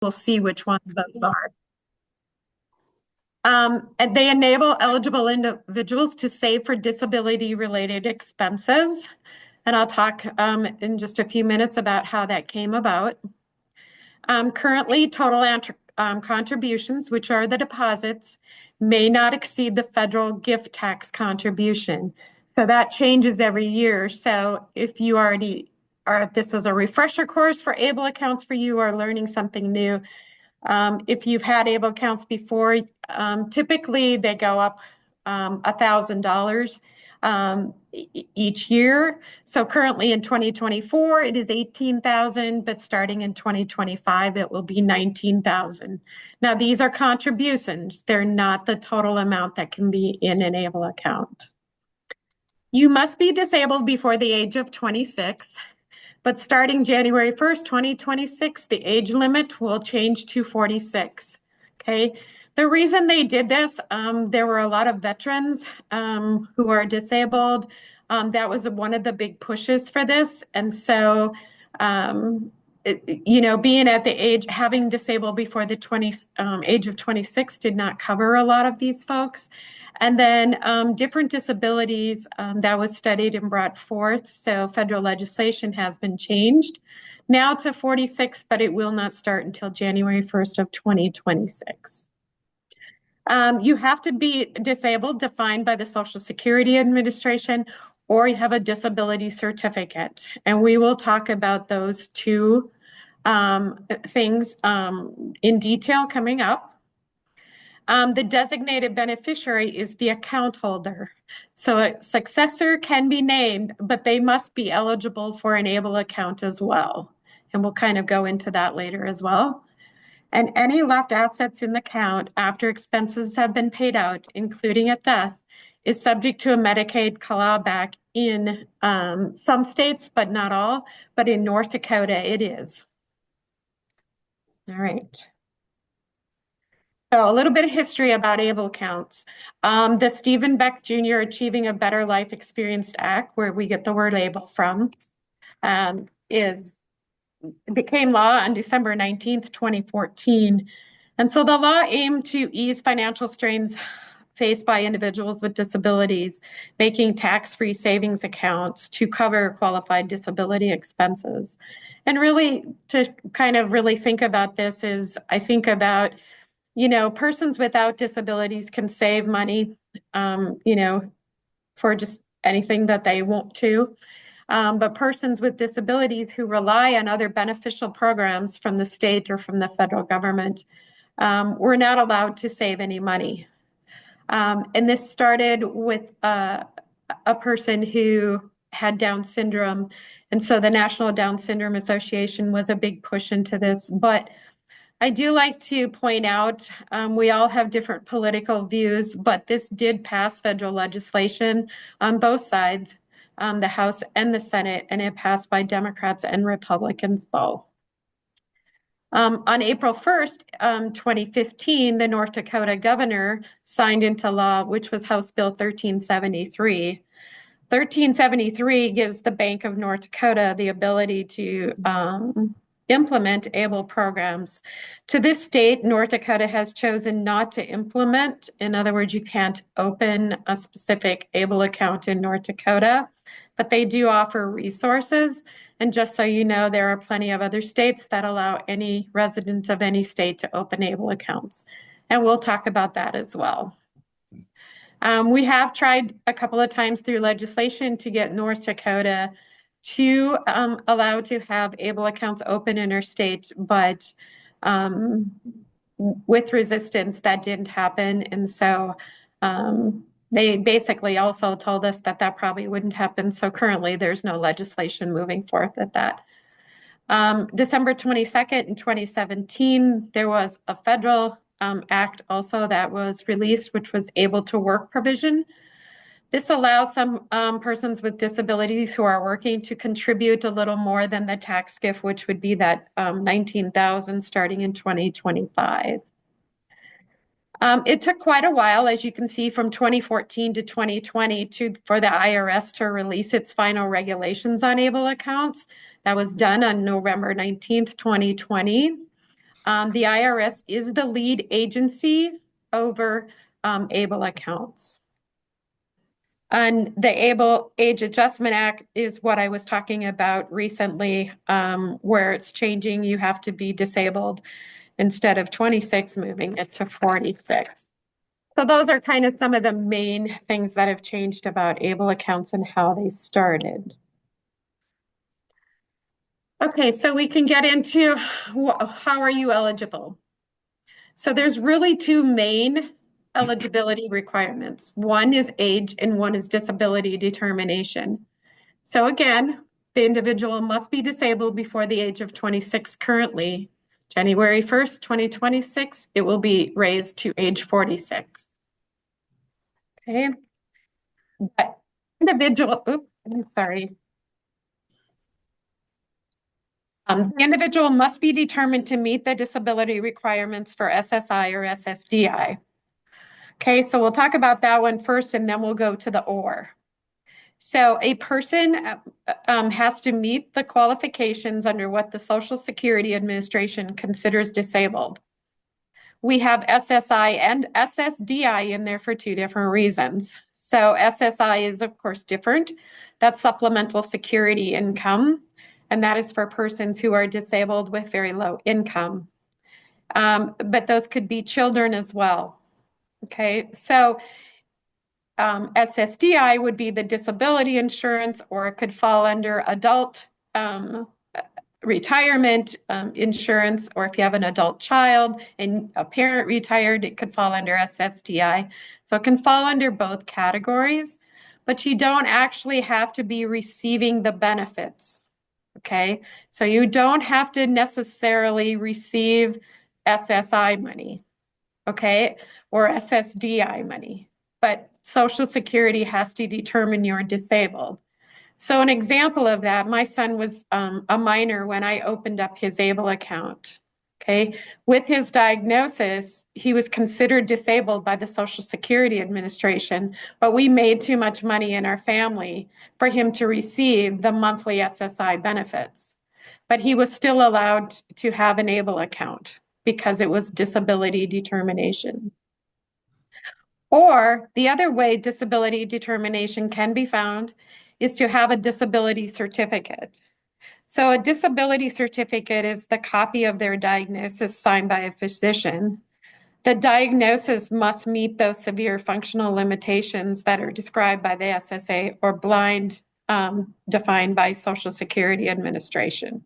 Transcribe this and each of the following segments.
we'll see which ones those are. And they enable eligible individuals to save for disability-related expenses. And I'll talk in just a few minutes about how that came about. Currently, total contributions, which are the deposits, may not exceed the federal gift tax contribution. So that changes every year. So if you already or if this was a refresher course for ABLE accounts for you or learning something new, if you've had ABLE accounts before, typically they go up $1,000 each year. So currently in 2024, it is 18,000, but starting in 2025, it will be 19,000. Now, these are contributions. They're not the total amount that can be in an ABLE account. You must be disabled before the age of 26. But starting January 1st, 2026, the age limit will change to 46. Okay. The reason they did this, there were a lot of veterans who are disabled. That was one of the big pushes for this. And so, being at the age, having disabled before the age of 26 did not cover a lot of these folks. And then different disabilities that was studied and brought forth. So federal legislation has been changed now to 46, but it will not start until January 1st of 2026. You have to be disabled, defined by the Social Security Administration, or you have a disability certificate. And we will talk about those two things in detail coming up. The designated beneficiary is the account holder. So a successor can be named, but they must be eligible for an ABLE account as well. And we'll kind of go into that later as well. And any left assets in the account after expenses have been paid out, including at death, is subject to a Medicaid clawback in some states, but not all. But in North Dakota, it is. All right. So a little bit of history about ABLE accounts. The Stephen Beck Jr. Achieving a Better Life Experience Act, where we get the word ABLE from, became law on December 19th, 2014. And so the law aimed to ease financial strains faced by individuals with disabilities, making tax-free savings accounts to cover qualified disability expenses. And really, to kind of really think about this is, I think about, persons without disabilities can save money, for just anything that they want to. But persons with disabilities who rely on other beneficial programs from the state or from the federal government were not allowed to save any money. And this started with a person who had Down syndrome. And so the National Down Syndrome Association was a big push into this. But I do like to point out, we all have different political views, but this did pass federal legislation on both sides, the House and the Senate, and it passed by Democrats and Republicans both. On April 1st, 2015, the North Dakota governor signed into law, which was House Bill 1373. 1373 gives the Bank of North Dakota the ability to implement ABLE programs. To this date, North Dakota has chosen not to implement. In other words, you can't open a specific ABLE account in North Dakota, but they do offer resources. And just so you know, there are plenty of other states that allow any resident of any state to open ABLE accounts. And we'll talk about that as well. We have tried a couple of times through legislation to get North Dakota to allow to have ABLE accounts open in our state, but with resistance, that didn't happen. And so they basically also told us that that probably wouldn't happen. So currently there's no legislation moving forth at that. December 22nd in 2017, there was a federal act also that was released, which was able to work provision. This allows some persons with disabilities who are working to contribute a little more than the tax gift, which would be that $19,000 starting in 2025. It took quite a while, as you can see, from 2014 to 2020 for the IRS to release its final regulations on ABLE accounts. That was done on November 19th, 2020. The IRS is the lead agency over ABLE accounts. And the ABLE Age Adjustment Act is what I was talking about recently, where it's changing. You have to be disabled instead of 26, moving it to 46. So those are kind of some of the main things that have changed about ABLE accounts and how they started. Okay, so we can get into how are you eligible? So there's really two main eligibility requirements. One is age and one is disability determination. So again, the individual must be disabled before the age of 26 currently. January 1st, 2026, it will be raised to age 46. Okay. But I'm sorry. The individual must be determined to meet the disability requirements for SSI or SSDI. Okay, so we'll talk about that one first and then we'll go to the OR. So a person has to meet the qualifications under what the Social Security Administration considers disabled. We have SSI and SSDI in there for two different reasons. So SSI is, of course, different. That's supplemental security income, and that is for persons who are disabled with very low income. But those could be children as well. Okay, so SSDI would be the disability insurance, or it could fall under adult retirement insurance, or if you have an adult child and a parent retired, it could fall under SSDI. So it can fall under both categories, but you don't actually have to be receiving the benefits. Okay, so you don't have to necessarily receive SSI money, okay, or SSDI money, but Social Security has to determine you're disabled. So an example of that, my son was a minor when I opened up his ABLE account. Okay, with his diagnosis, he was considered disabled by the Social Security Administration, but we made too much money in our family for him to receive the monthly SSI benefits. But he was still allowed to have an ABLE account because it was disability determination. Or the other way disability determination can be found is to have a disability certificate. So a disability certificate is the copy of their diagnosis signed by a physician. The diagnosis must meet those severe functional limitations that are described by the SSA or blind defined by Social Security Administration.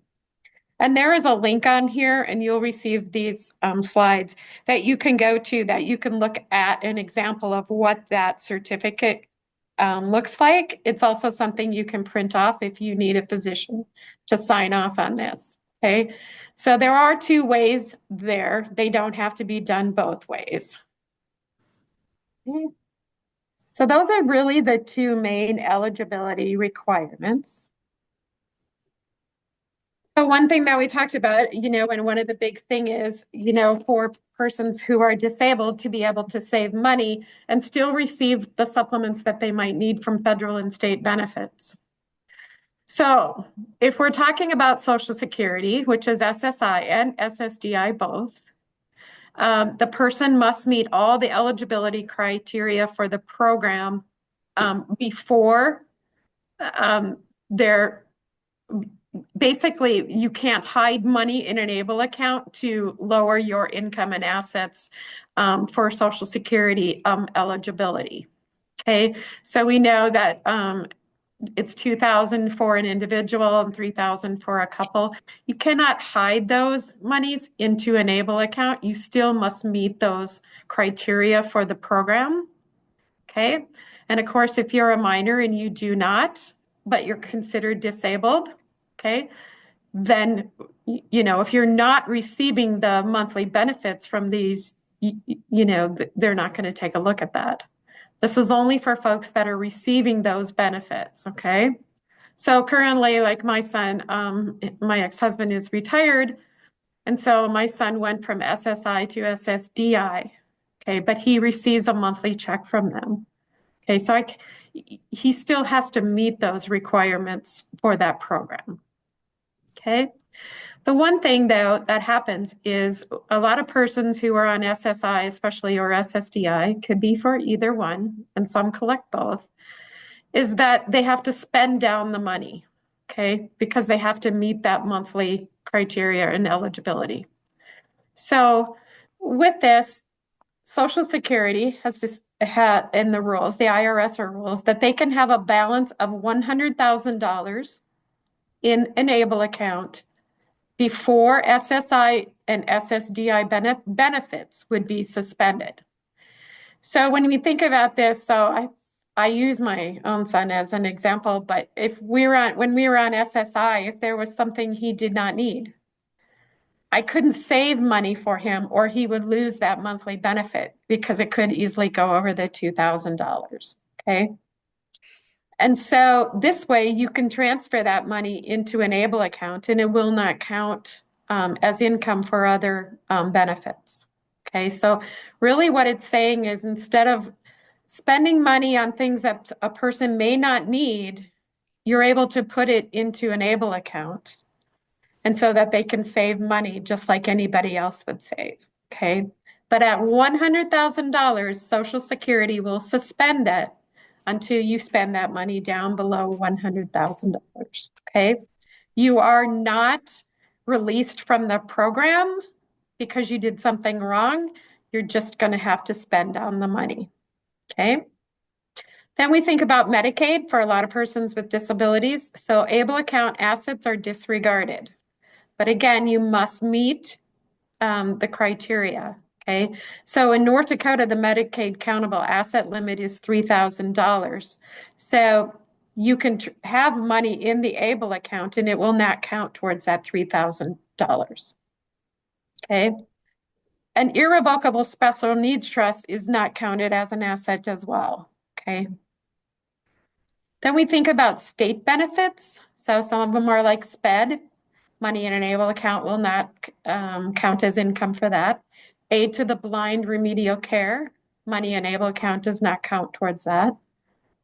And there is a link on here, and you'll receive these slides that you can go to, that you can look at an example of what that certificate looks like. It's also something you can print off if you need a physician to sign off on this. Okay, so there are two ways there. They don't have to be done both ways. Okay. So those are really the two main eligibility requirements. So one thing that we talked about, and one of the big thing is, for persons who are disabled to be able to save money and still receive the supplements that they might need from federal and state benefits. So if we're talking about Social Security, which is SSI and SSDI both, the person must meet all the eligibility criteria for the program before they're basically, you can't hide money in an ABLE account to lower your income and assets for Social Security eligibility. Okay, so we know that it's $2,000 for an individual and $3,000 for a couple. You cannot hide those monies into an ABLE account. You still must meet those criteria for the program. Okay, and of course, if you're a minor and you do not, but you're considered disabled, okay, then, if you're not receiving the monthly benefits from these, they're not going to take a look at that. This is only for folks that are receiving those benefits, okay? So currently, like my son, my ex-husband is retired, and so my son went from SSI to SSDI, okay, but he receives a monthly check from them. Okay, so he still has to meet those requirements for that program. Okay, The one thing, though, that happens is a lot of persons who are on SSI, especially, or SSDI, could be for either one, and some collect both, is that they have to spend down the money, okay, because they have to meet that monthly criteria and eligibility. So with this, Social Security has just had in the rules, the IRS rules, that they can have a balance of $100,000 in an ABLE account before SSI and SSDI benefits would be suspended. So when we think about this, I use my own son as an example, but when we were on SSI, if there was something he did not need, I couldn't save money for him or he would lose that monthly benefit because it could easily go over the $2,000, okay? And so this way you can transfer that money into an ABLE account and it will not count as income for other benefits, okay? So really what it's saying is instead of spending money on things that a person may not need, you're able to put it into an ABLE account and so that they can save money just like anybody else would save, okay? But at $100,000, Social Security will suspend it until you spend that money down below $100,000, okay? You are not released from the program because you did something wrong. You're just going to have to spend down the money, okay? Then we think about Medicaid for a lot of persons with disabilities. So ABLE account assets are disregarded. But again, you must meet the criteria, okay? So in North Dakota, the Medicaid countable asset limit is $3,000. So you can have money in the ABLE account and it will not count towards that $3,000, okay? An irrevocable special needs trust is not counted as an asset as well, okay? Then we think about state benefits. So some of them are like SPED. Money in an ABLE account will not count as income for that. Aid to the blind remedial care. Money in ABLE account does not count towards that.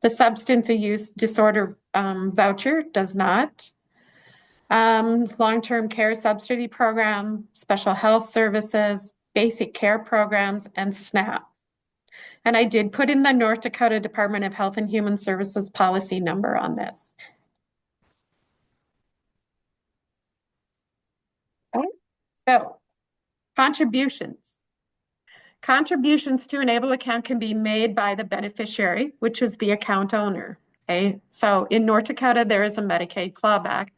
The substance use disorder voucher does not. Long-term care subsidy program, special health services, basic care programs, and SNAP. And I did put in the North Dakota Department of Health and Human Services policy number on this. Okay. So, contributions. Contributions to an ABLE account can be made by the beneficiary, which is the account owner. Okay, so in North Dakota, there is a Medicaid clawback.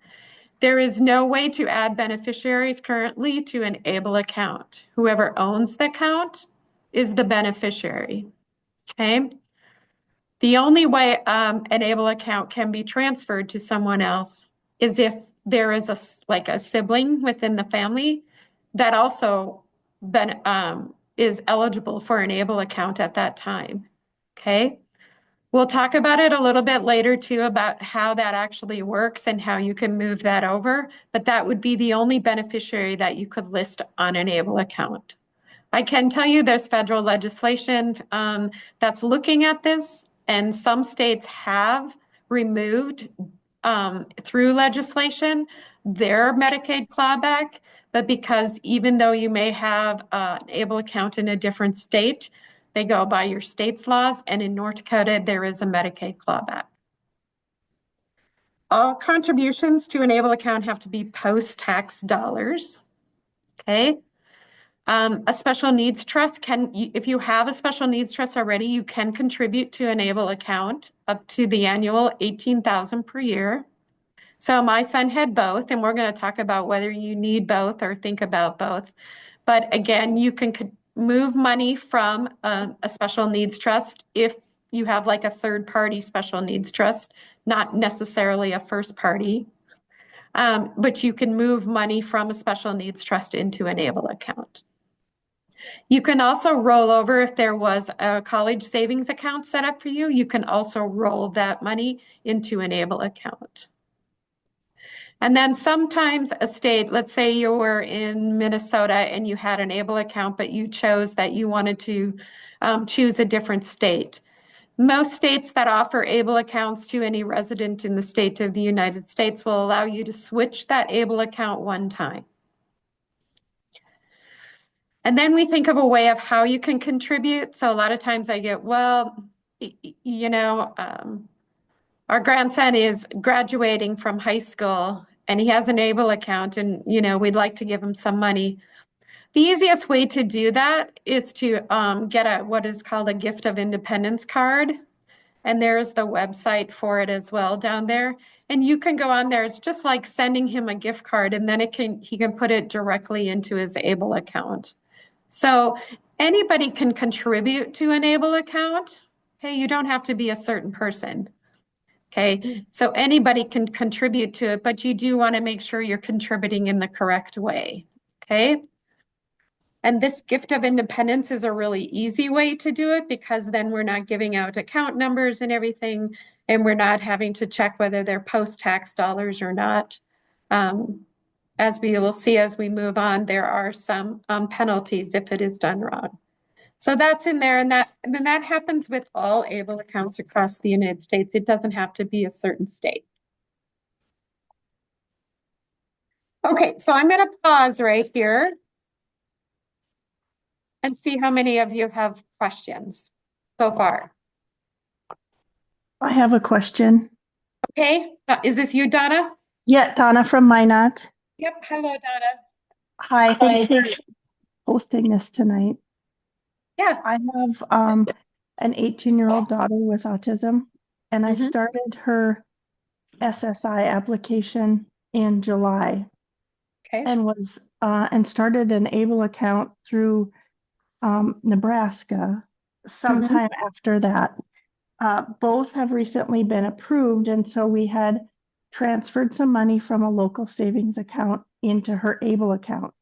There is no way to add beneficiaries currently to an ABLE account. Whoever owns the account is the beneficiary. Okay. The only way an ABLE account can be transferred to someone else is if there is a sibling within the family that also is eligible for an ABLE account at that time, okay? We'll talk about it a little bit later too about how that actually works and how you can move that over, but that would be the only beneficiary that you could list on an ABLE account. I can tell you there's federal legislation that's looking at this, and some states have removed through legislation their Medicaid clawback, but because even though you may have an ABLE account in a different state, they go by your state's laws, and in North Dakota, there is a Medicaid clawback. All contributions to an ABLE account have to be post-tax dollars, okay? A special needs trust if you have a special needs trust already, you can contribute to an ABLE account up to the annual $18,000 per year. So my son had both, and we're going to talk about whether you need both or think about both. But again, you can move money from a special needs trust if you have like a third-party special needs trust, not necessarily a first-party. But you can move money from a special needs trust into an ABLE account. You can also roll over if there was a college savings account set up for you. You can also roll that money into an ABLE account. And then sometimes a state, let's say you were in Minnesota and you had an ABLE account, but you chose that you wanted to choose a different state. Most states that offer ABLE accounts to any resident in the state of the United States will allow you to switch that ABLE account one time. And then we think of a way of how you can contribute. So a lot of times I get, well, you know, our grandson is graduating from high school and he has an ABLE account and, you know, we'd like to give him some money. The easiest way to do that is to get a what is called a gift of independence card. And there's the website for it as well down there. And you can go on there. It's just like sending him a gift card and then he can put it directly into his ABLE account. So anybody can contribute to an ABLE account. Okay, you don't have to be a certain person. Okay, so anybody can contribute to it, but you do want to make sure you're contributing in the correct way. Okay. And this gift of independence is a really easy way to do it because then we're not giving out account numbers and everything, and we're not having to check whether they're post-tax dollars or not. As we will see as we move on, there are some penalties if it is done wrong. So that's in there, and then that happens with all ABLE accounts across the United States. It doesn't have to be a certain state. Okay, so I'm going to pause right here and see how many of you have questions so far. I have a question. Okay, is this you, Donna? Yeah, Donna from Minot. Yep, hello, Donna. Hi, thanks for hosting this tonight. Yeah. I have an 18-year-old daughter with autism, and I started her SSI application in July. Okay. And started an ABLE account through Nebraska sometime after that. Both have recently been approved, and so we had transferred some money from a local savings account into her ABLE account.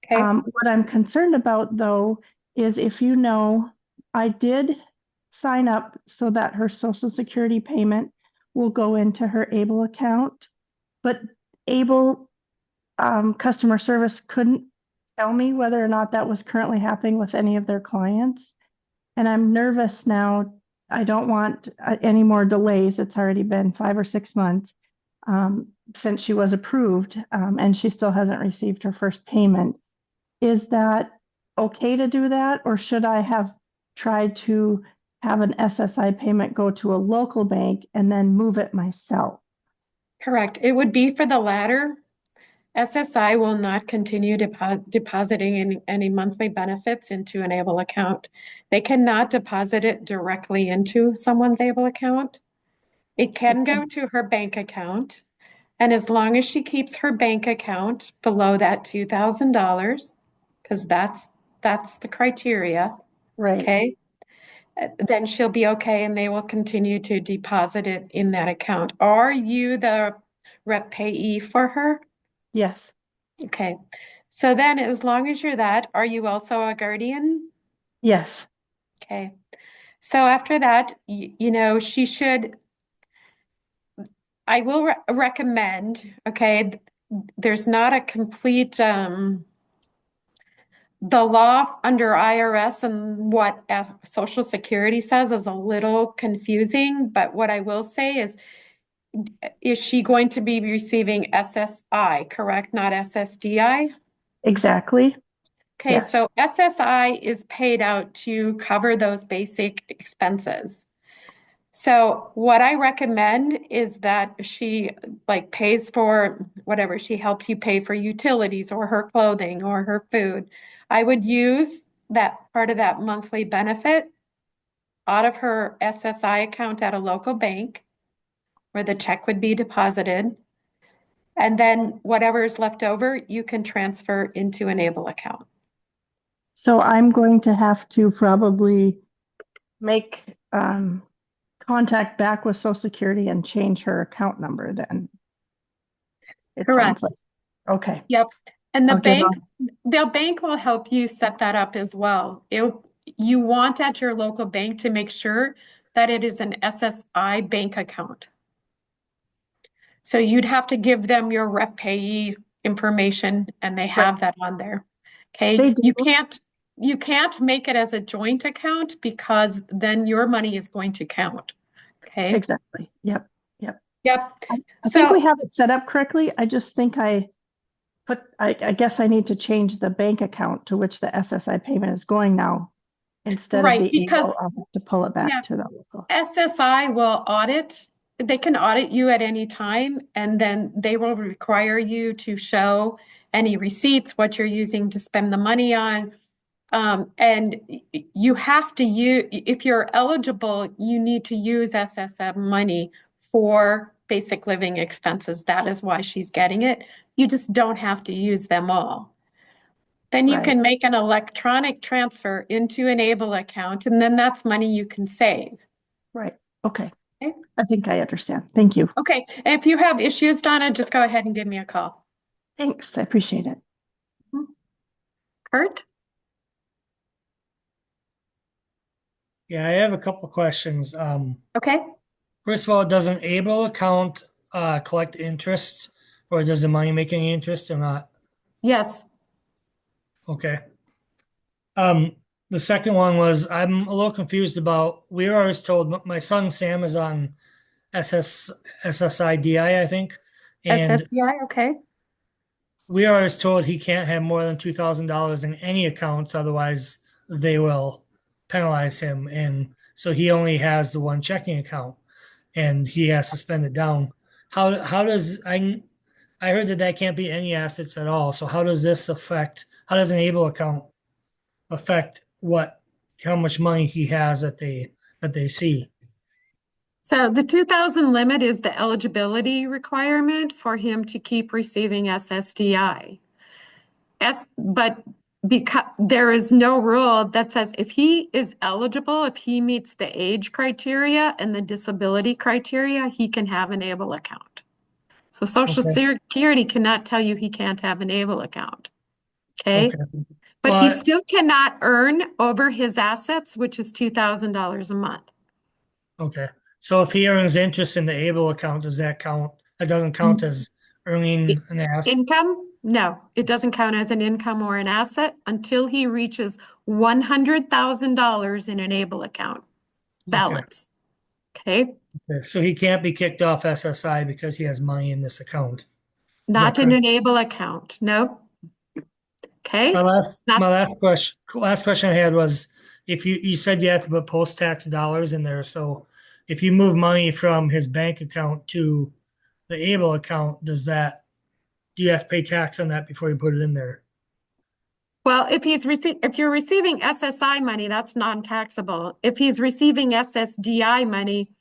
Okay. What I'm concerned about, though, is if you know, I did sign up so that her Social Security payment will go into her ABLE account, but ABLE customer service couldn't tell me whether or not that was currently happening with any of their clients. And I'm nervous now. I don't want any more delays. It's already been 5 or 6 months since she was approved, and she still hasn't received her first payment. Is that okay to do that, or should I have tried to have an SSI payment go to a local bank and then move it myself? Correct. It would be for the latter. SSI will not continue depositing any monthly benefits into an ABLE account. They cannot deposit it directly into someone's ABLE account. It can go to her bank account. And as long as she keeps her bank account below that $2,000, because that's the criteria, Right. okay, then she'll be okay and they will continue to deposit it in that account. Are you the rep payee for her? Yes. Okay. So then as long as you're that, are you also a guardian? Yes. Okay. So after that, you know, she should, I will recommend, okay, there's not a complete, the law under IRS and what Social Security says is a little confusing, but what I will say is she going to be receiving SSI, correct? Not SSDI? Exactly. Okay, Yes. so SSI is paid out to cover those basic expenses. So what I recommend is that she like pays for whatever, she helps you pay for utilities or her clothing or her food. I would use that part of that monthly benefit out of her SSI account at a local bank where the check would be deposited. And then whatever is left over, you can transfer into an ABLE account. So I'm going to have to probably make contact back with Social Security and change her account number then. It Correct. sounds like, okay. Yep. And I'll give the bank will help you set that up as well. You want at your local bank to make sure that it is an SSI bank account. So you'd have to give them your rep payee information and they have that on there. Okay. They do. You can't make it as a joint account because then your money is going to count. Okay. Exactly. Yep. Yep. I think we have it set up correctly. I just think I I guess I need to change the bank account to which the SSI payment is going now. Instead of Right, the because ABLE, I'll have to pull it yeah, back to the local. SSI will audit. They can audit you at any time, and then they will require you to show any receipts, what you're using to spend the money on. And you have to use, if you're eligible, you need to use SSM money for basic living expenses. That is why she's getting it. You just don't have to use them all. Then you Right, can make an electronic transfer into an ABLE account, and then that's money you can save. right. Okay. Okay. I think I understand. Thank you. Okay. If you have issues, Donna, just go ahead and give me a call. Thanks. I appreciate it. Kurt? Yeah, I have a couple questions. Okay. First of all, does an ABLE account collect interest, or does the money make any interest or not? Yes. Okay. Um, the second one was I'm a little confused about. We were always told my son Sam is on SSIDI, I think, and SSDI, okay. we are always told he can't have more than $2,000 in any accounts, otherwise they will penalize him. And so he only has the one checking account, and he has to spend it down. How does I heard that can't be any assets at all. So how does this affect? How does an ABLE account affect how much money he has that they see? So the 2,000 limit is the eligibility requirement for him to keep receiving SSDI. But because there is no rule that says if he is eligible, if he meets the age criteria and the disability criteria, he can have an ABLE account. So Social Okay. Security cannot tell you he can't have an ABLE account. Okay. Okay. But he But still cannot earn over his assets, which is $2,000 a month. okay. So if he earns interest in the ABLE account, does that count? That doesn't count as earning an asset. Income? No, it doesn't count as an income or an asset until he reaches $100,000 in an ABLE account balance. Okay. Okay. So he can't be kicked off SSI because he has money in this account. Is that Not in correct? an ABLE account. No. Okay. My last Not, my last question I had was if you said you have to put post-tax dollars in there. So if you move money from his bank account to the ABLE account, do you have to pay tax on that before you put it in there? well, if you're receiving SSI money, that's non-taxable. If he's receiving SSDI money,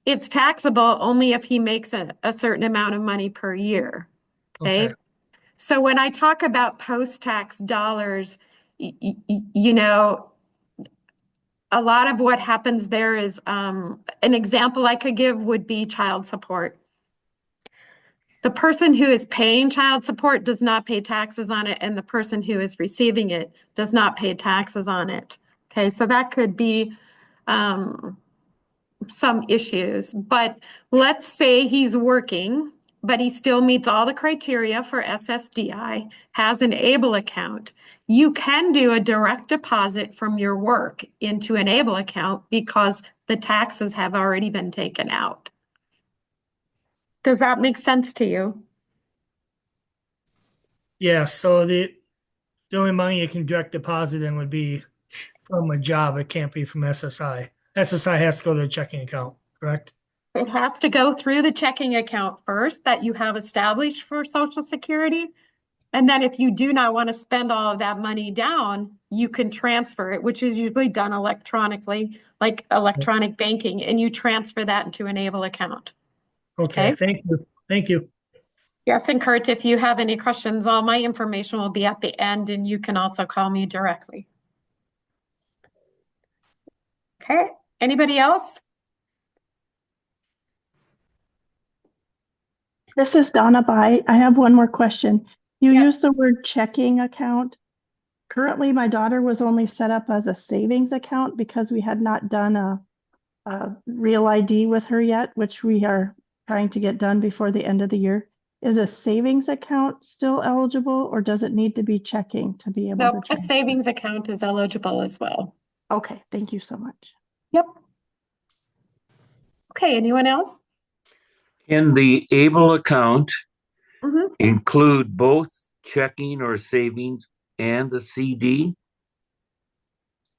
it's taxable only if he makes a certain amount of money per year. Okay. Okay. So when I talk about post-tax dollars, you know, a lot of what happens there is an example I could give would be child support. The person who is paying child support does not pay taxes on it, and the person who is receiving it does not pay taxes on it. Okay, so that could be some issues. But let's say he's working, but he still meets all the criteria for SSDI, has an ABLE account. You can do a direct deposit from your work into an ABLE account because the taxes have already been taken out. Does that make sense to you? Yeah. So the only money you can direct deposit in would be from a job. It can't be from SSI. SSI has to go to a checking account, correct? It has to go through the checking account first that you have established for Social Security. And then if you do not want to spend all of that money down, you can transfer it, which is usually done electronically, like electronic banking, and you transfer that into an ABLE account. Okay. Okay? Thank you. Thank you. Yes, and Kurt, if you have any questions, all my information will be at the end, and you can also call me directly. Okay, anybody else? This is Donna Bai. I have one more question. You Yes. used the word checking account. Currently, my daughter was only set up as a savings account because we had not done a real ID with her yet, which we are trying to get done before the end of the year. Is a savings account still eligible, or does it need to be checking to be able to Nope, a transfer? savings account is eligible as well. Okay, thank you so much. Yep. Okay, anyone else? Can the ABLE account Mhm. include both checking or savings and the CD?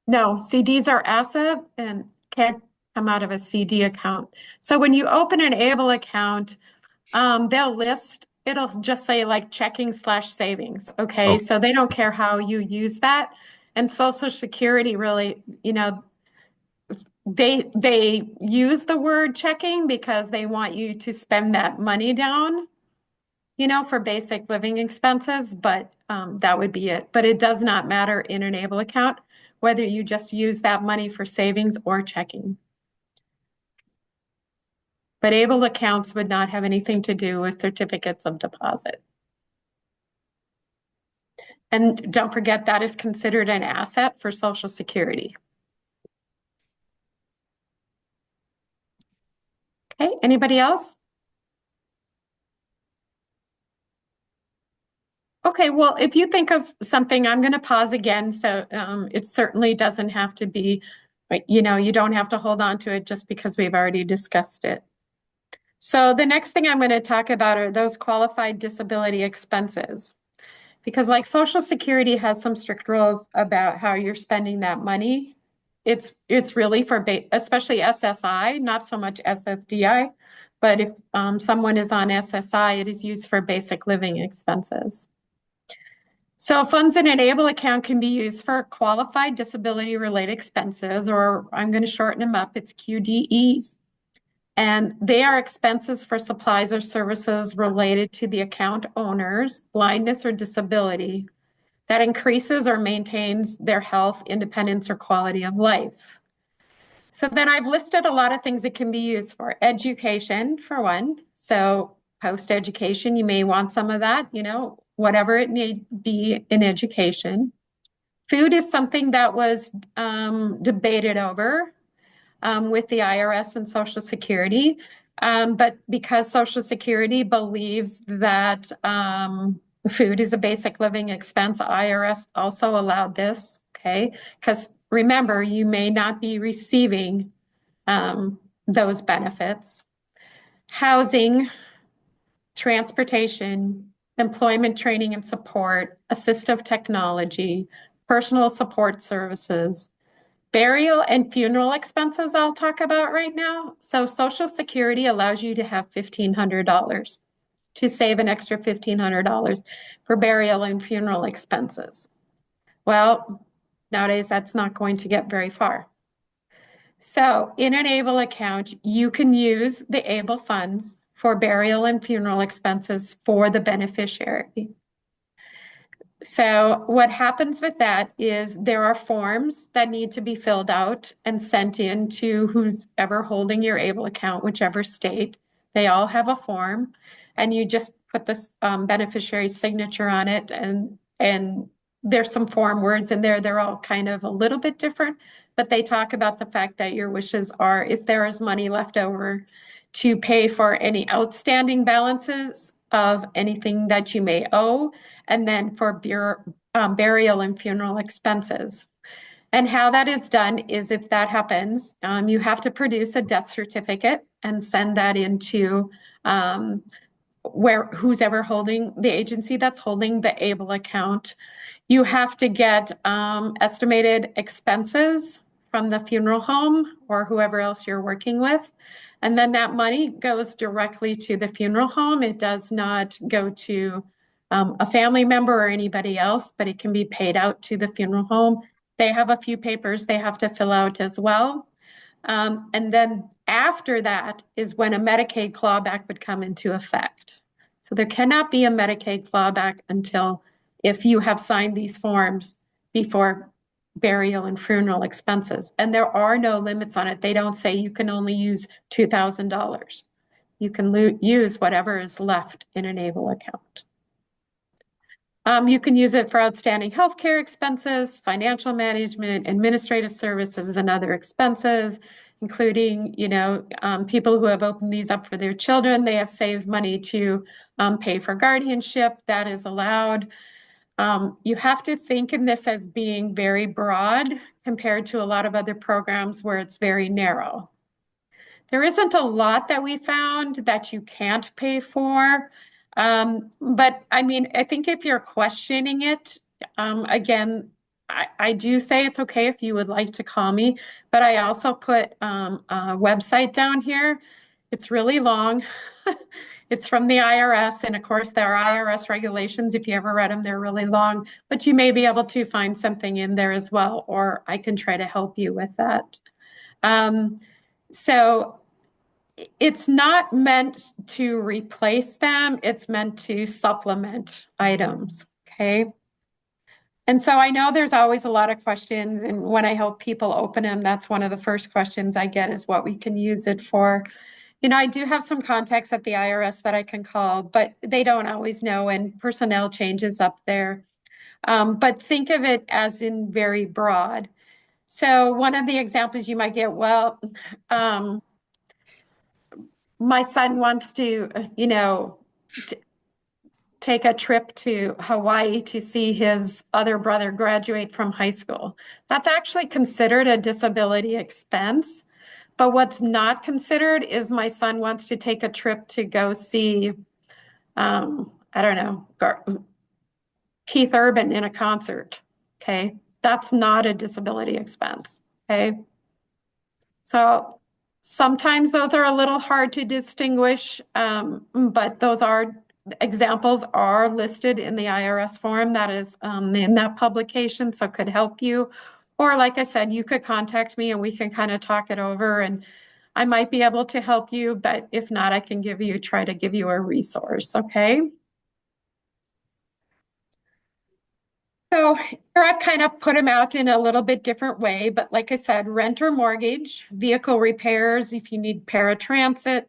No, CDs are asset and can't come out of a CD account. So when you open an ABLE account, they'll list, it'll just say like checking/savings. Okay. Oh, So they don't care how you use that. And Social Security really, they use the word checking because they want you to spend that money down, for basic living expenses, but that would be it. But it does not matter in an ABLE account whether you just use that money for savings or checking. But ABLE accounts would not have anything to do with certificates of deposit. And don't forget that is considered an asset for Social Security. Okay, anybody else? Okay, well, if you think of something, I'm going to pause again. So it certainly doesn't have to be, you don't have to hold on to it just because we've already discussed it. So the next thing I'm going to talk about are those qualified disability expenses. Because like Social Security has some strict rules about how you're spending that money. It's really for, especially SSI, not so much SSDI. But if someone is on SSI, it is used for basic living expenses. So funds in an ABLE account can be used for qualified disability-related expenses, or I'm going to shorten them up, it's QDEs. And they are expenses for supplies or services related to the account owner's blindness or disability that increases or maintains their health, independence, or quality of life. So then I've listed a lot of things it can be used for. Education, for one. So post-education, you may want some of that, whatever it may be in education. Food is something that was debated over with the IRS and Social Security. But because Social Security believes that food is a basic living expense, IRS also allowed this, okay? Because remember, you may not be receiving those benefits. Housing, transportation, employment training and support, assistive technology, personal support services, burial and funeral expenses I'll talk about right now. So Social Security allows you to have $1,500 to save an extra $1,500 for burial and funeral expenses. Well, nowadays that's not going to get very far. So in an ABLE account, you can use the ABLE funds for burial and funeral expenses for the beneficiary. So what happens with that is there are forms that need to be filled out and sent in to who's ever holding your ABLE account, whichever state. They all have a form, and you just put this beneficiary's signature on it, and there's some form words in there. They're all kind of a little bit different, but they talk about the fact that your wishes are, if there is money left over, to pay for any outstanding balances of anything that you may owe, and then for burial and funeral expenses. And how that is done is, if that happens, you have to produce a death certificate and send that into who's ever holding the agency that's holding the ABLE account. You have to get estimated expenses from the funeral home or whoever else you're working with. And then that money goes directly to the funeral home. It does not go to a family member or anybody else, but it can be paid out to the funeral home. They have a few papers they have to fill out as well. And then after that is when a Medicaid clawback would come into effect. So there cannot be a Medicaid clawback until if you have signed these forms before burial and funeral expenses. And there are no limits on it. They don't say you can only use $2,000. You can use whatever is left in an ABLE account. You can use it for outstanding healthcare expenses, financial management, administrative services, and other expenses, including, people who have opened these up for their children. They have saved money to pay for guardianship. That is allowed. You have to think in this as being very broad compared to a lot of other programs where it's very narrow. There isn't a lot that we found that you can't pay for. But I mean, I think if you're questioning it, again, I do say it's okay if you would like to call me, but I also put a website down here. It's really long. It's from the IRS, and of course, there are IRS regulations. If you ever read them, they're really long, but you may be able to find something in there as well, or I can try to help you with that. So it's not meant to replace them, it's meant to supplement items, okay? And so I know there's always a lot of questions, and when I help people open them, that's one of the first questions I get is what we can use it for. You know, I do have some contacts at the IRS that I can call, but they don't always know, and personnel changes up there. But think of it as in very broad. So one of the examples you might get, well, my son wants to, take a trip to Hawaii to see his other brother graduate from high school. That's actually considered a disability expense. But what's not considered is my son wants to take a trip to go see, I don't know, Keith Urban in a concert. Okay. That's not a disability expense. Okay. So sometimes those are a little hard to distinguish, but those examples are listed in the IRS form that is in that publication, so it could help you. Or like I said, you could contact me and we can kind of talk it over, and I might be able to help you, but if not, I can try to give you a resource, okay? So here I've kind of put them out in a little bit different way, but like I said, rent or mortgage, vehicle repairs, if you need paratransit,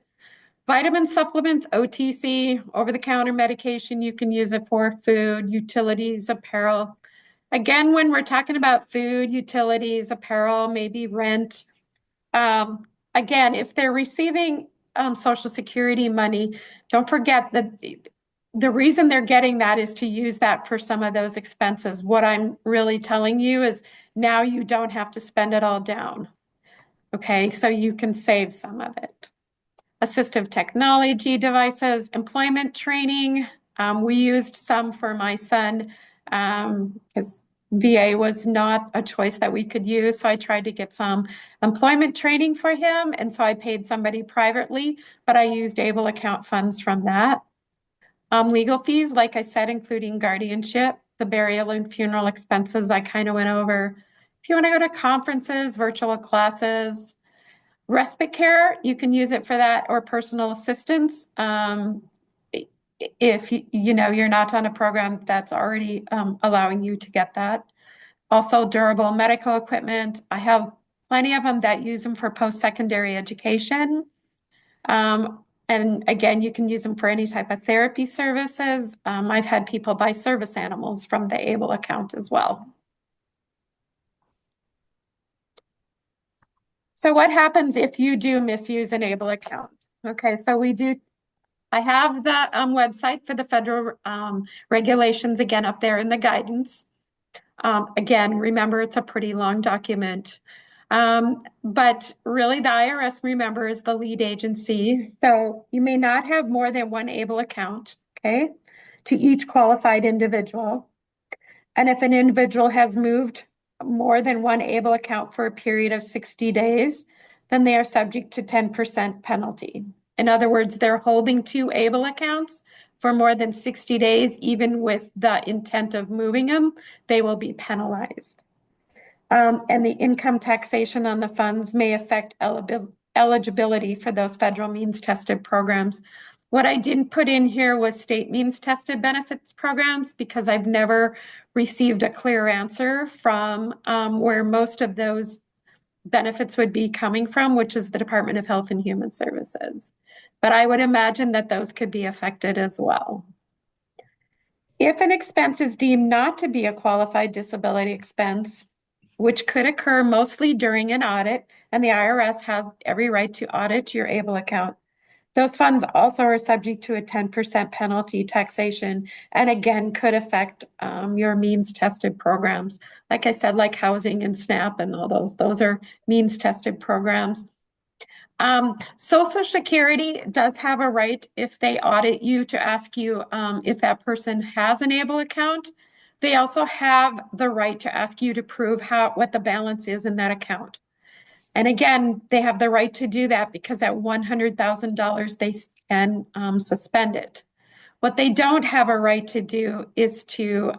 vitamin supplements, OTC, over-the-counter medication, you can use it for food, utilities, apparel. Again, when we're talking about food, utilities, apparel, maybe rent, again, if they're receiving Social Security money, don't forget that the reason they're getting that is to use that for some of those expenses. What I'm really telling you is now you don't have to spend it all down. Okay, so you can save some of it. Assistive technology devices, employment training. We used some for my son because VA was not a choice that we could use. So I tried to get some employment training for him. And so I paid somebody privately, but I used ABLE account funds from that. Legal fees, like I said, including guardianship, the burial and funeral expenses I kind of went over. If you want to go to conferences, virtual classes, respite care, you can use it for that, or personal assistance. If you're not on a program that's already allowing you to get that. Also durable medical equipment. I have plenty of them that use them for post-secondary education. And again, you can use them for any type of therapy services. I've had people buy service animals from the ABLE account as well. So what happens if you do misuse an ABLE account? Okay, so I have the website for the federal regulations again up there in the guidance. Again, remember, it's a pretty long document. But really the IRS, remember, is the lead agency. So you may not have more than one ABLE account, okay, to each qualified individual. And if an individual has moved more than one ABLE account for a period of 60 days, then they are subject to 10% penalty. In other words, they're holding two ABLE accounts for more than 60 days, even with the intent of moving them, they will be penalized. And the income taxation on the funds may affect eligibility for those federal means tested programs. What I didn't put in here was state means tested benefits programs because I've never received a clear answer from where most of those benefits would be coming from, which is the Department of Health and Human Services. But I would imagine that those could be affected as well. If an expense is deemed not to be a qualified disability expense, which could occur mostly during an audit, and the IRS has every right to audit your ABLE account, those funds also are subject to a 10% penalty taxation, and again, could affect your means tested programs. Like I said, like housing and SNAP and all those are means tested programs. Social Security does have a right, if they audit you, to ask you if that person has an ABLE account. They also have the right to ask you to prove what the balance is in that account. And again, they have the right to do that because at $100,000, they can suspend it. What they don't have a right to do is to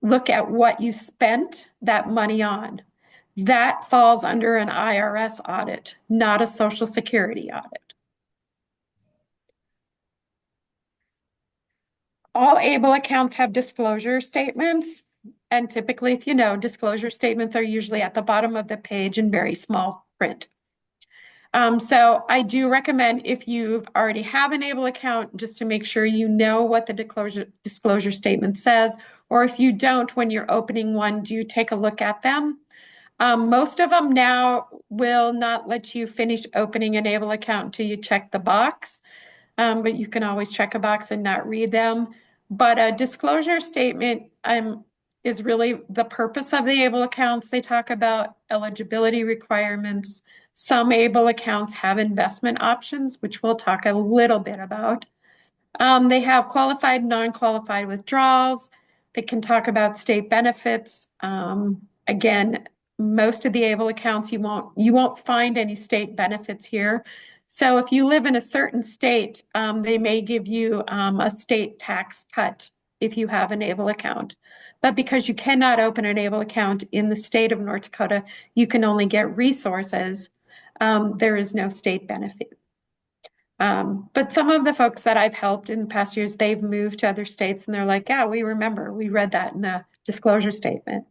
look at what you spent that money on. That falls under an IRS audit, not a Social Security audit. All ABLE accounts have disclosure statements. And typically, if you know, disclosure statements are usually at the bottom of the page in very small print. So I do recommend, if you already have an ABLE account, just to make sure you know what the disclosure statement says, or if you don't, when you're opening one, do take a look at them. Most of them now will not let you finish opening an ABLE account until you check the box, but you can always check a box and not read them. But a disclosure statement is really the purpose of the ABLE accounts. They talk about eligibility requirements. Some ABLE accounts have investment options, which we'll talk a little bit about. They have qualified, non-qualified withdrawals. They can talk about state benefits. Again, most of the ABLE accounts, you won't find any state benefits here. So if you live in a certain state, they may give you a state tax cut if you have an ABLE account. But because you cannot open an ABLE account in the state of North Dakota, you can only get resources. There is no state benefit. But some of the folks that I've helped in past years, they've moved to other states and they're like, yeah, we remember, we read that in the disclosure statement.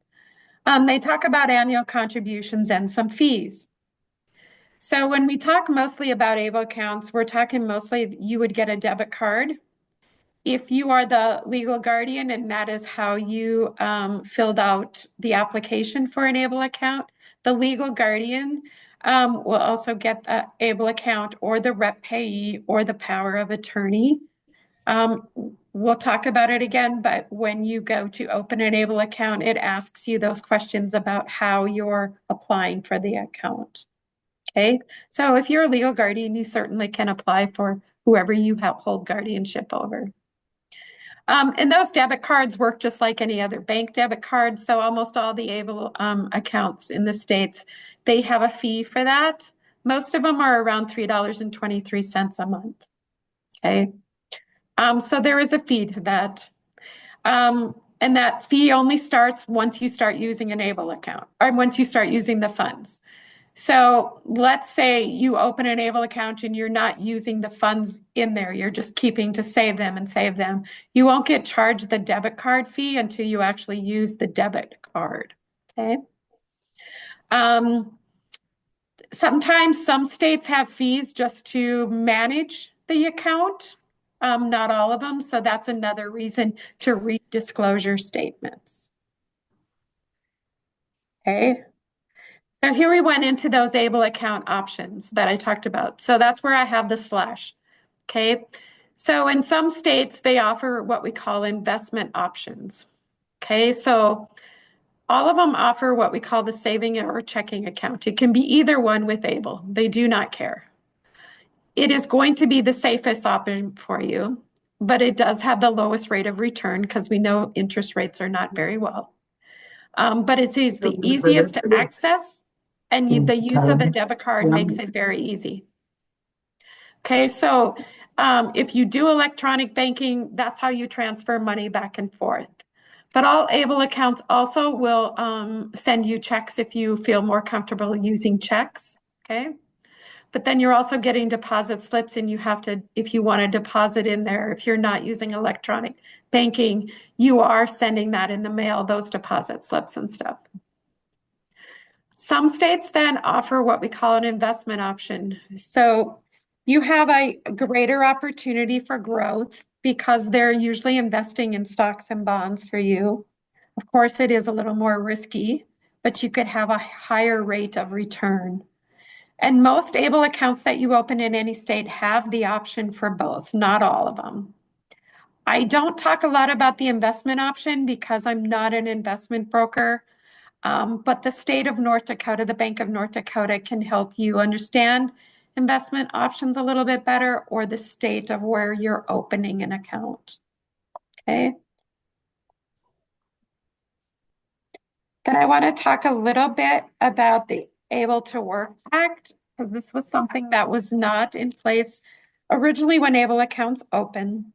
They talk about annual contributions and some fees. So when we talk mostly about ABLE accounts, we're talking mostly you would get a debit card. If you are the legal guardian and that is how you filled out the application for an ABLE account, the legal guardian will also get the ABLE account or the rep payee or the power of attorney. We'll talk about it again, but when you go to open an ABLE account, it asks you those questions about how you're applying for the account. Okay, so if you're a legal guardian, you certainly can apply for whoever you hold guardianship over. And those debit cards work just like any other bank debit card. So almost all the ABLE accounts in the States, they have a fee for that. Most of them are around $3.23 a month. Okay. So there is a fee to that. And that fee only starts once you start using an ABLE account or once you start using the funds. So let's say you open an ABLE account and you're not using the funds in there. You're just keeping to save them and save them. You won't get charged the debit card fee until you actually use the debit card. Okay. Sometimes some states have fees just to manage the account. Not all of them. So that's another reason to read disclosure statements. Okay. So here we went into those ABLE account options that I talked about. So that's where I have the slash. Okay. So in some states, they offer what we call investment options. Okay. So all of them offer what we call the saving or checking account. It can be either one with ABLE. They do not care. It is going to be the safest option for you, but it does have the lowest rate of return because we know interest rates are not very well. But it's the easiest to access, and the use of the debit card makes it very easy. Okay, so if you do electronic banking, that's how you transfer money back and forth. But all ABLE accounts also will send you checks if you feel more comfortable using checks, okay? But then you're also getting deposit slips, and you have to, if you want to deposit in there, if you're not using electronic banking, you are sending that in the mail, those deposit slips and stuff. Some states then offer what we call an investment option. So you have a greater opportunity for growth because they're usually investing in stocks and bonds for you. Of course, it is a little more risky, but you could have a higher rate of return. And most ABLE accounts that you open in any state have the option for both, not all of them. I don't talk a lot about the investment option because I'm not an investment broker. But the state of North Dakota, the Bank of North Dakota, can help you understand investment options a little bit better, or the state of where you're opening an account. Okay. Then I want to talk a little bit about the Able to Work Act, because this was something that was not in place originally when Able accounts open.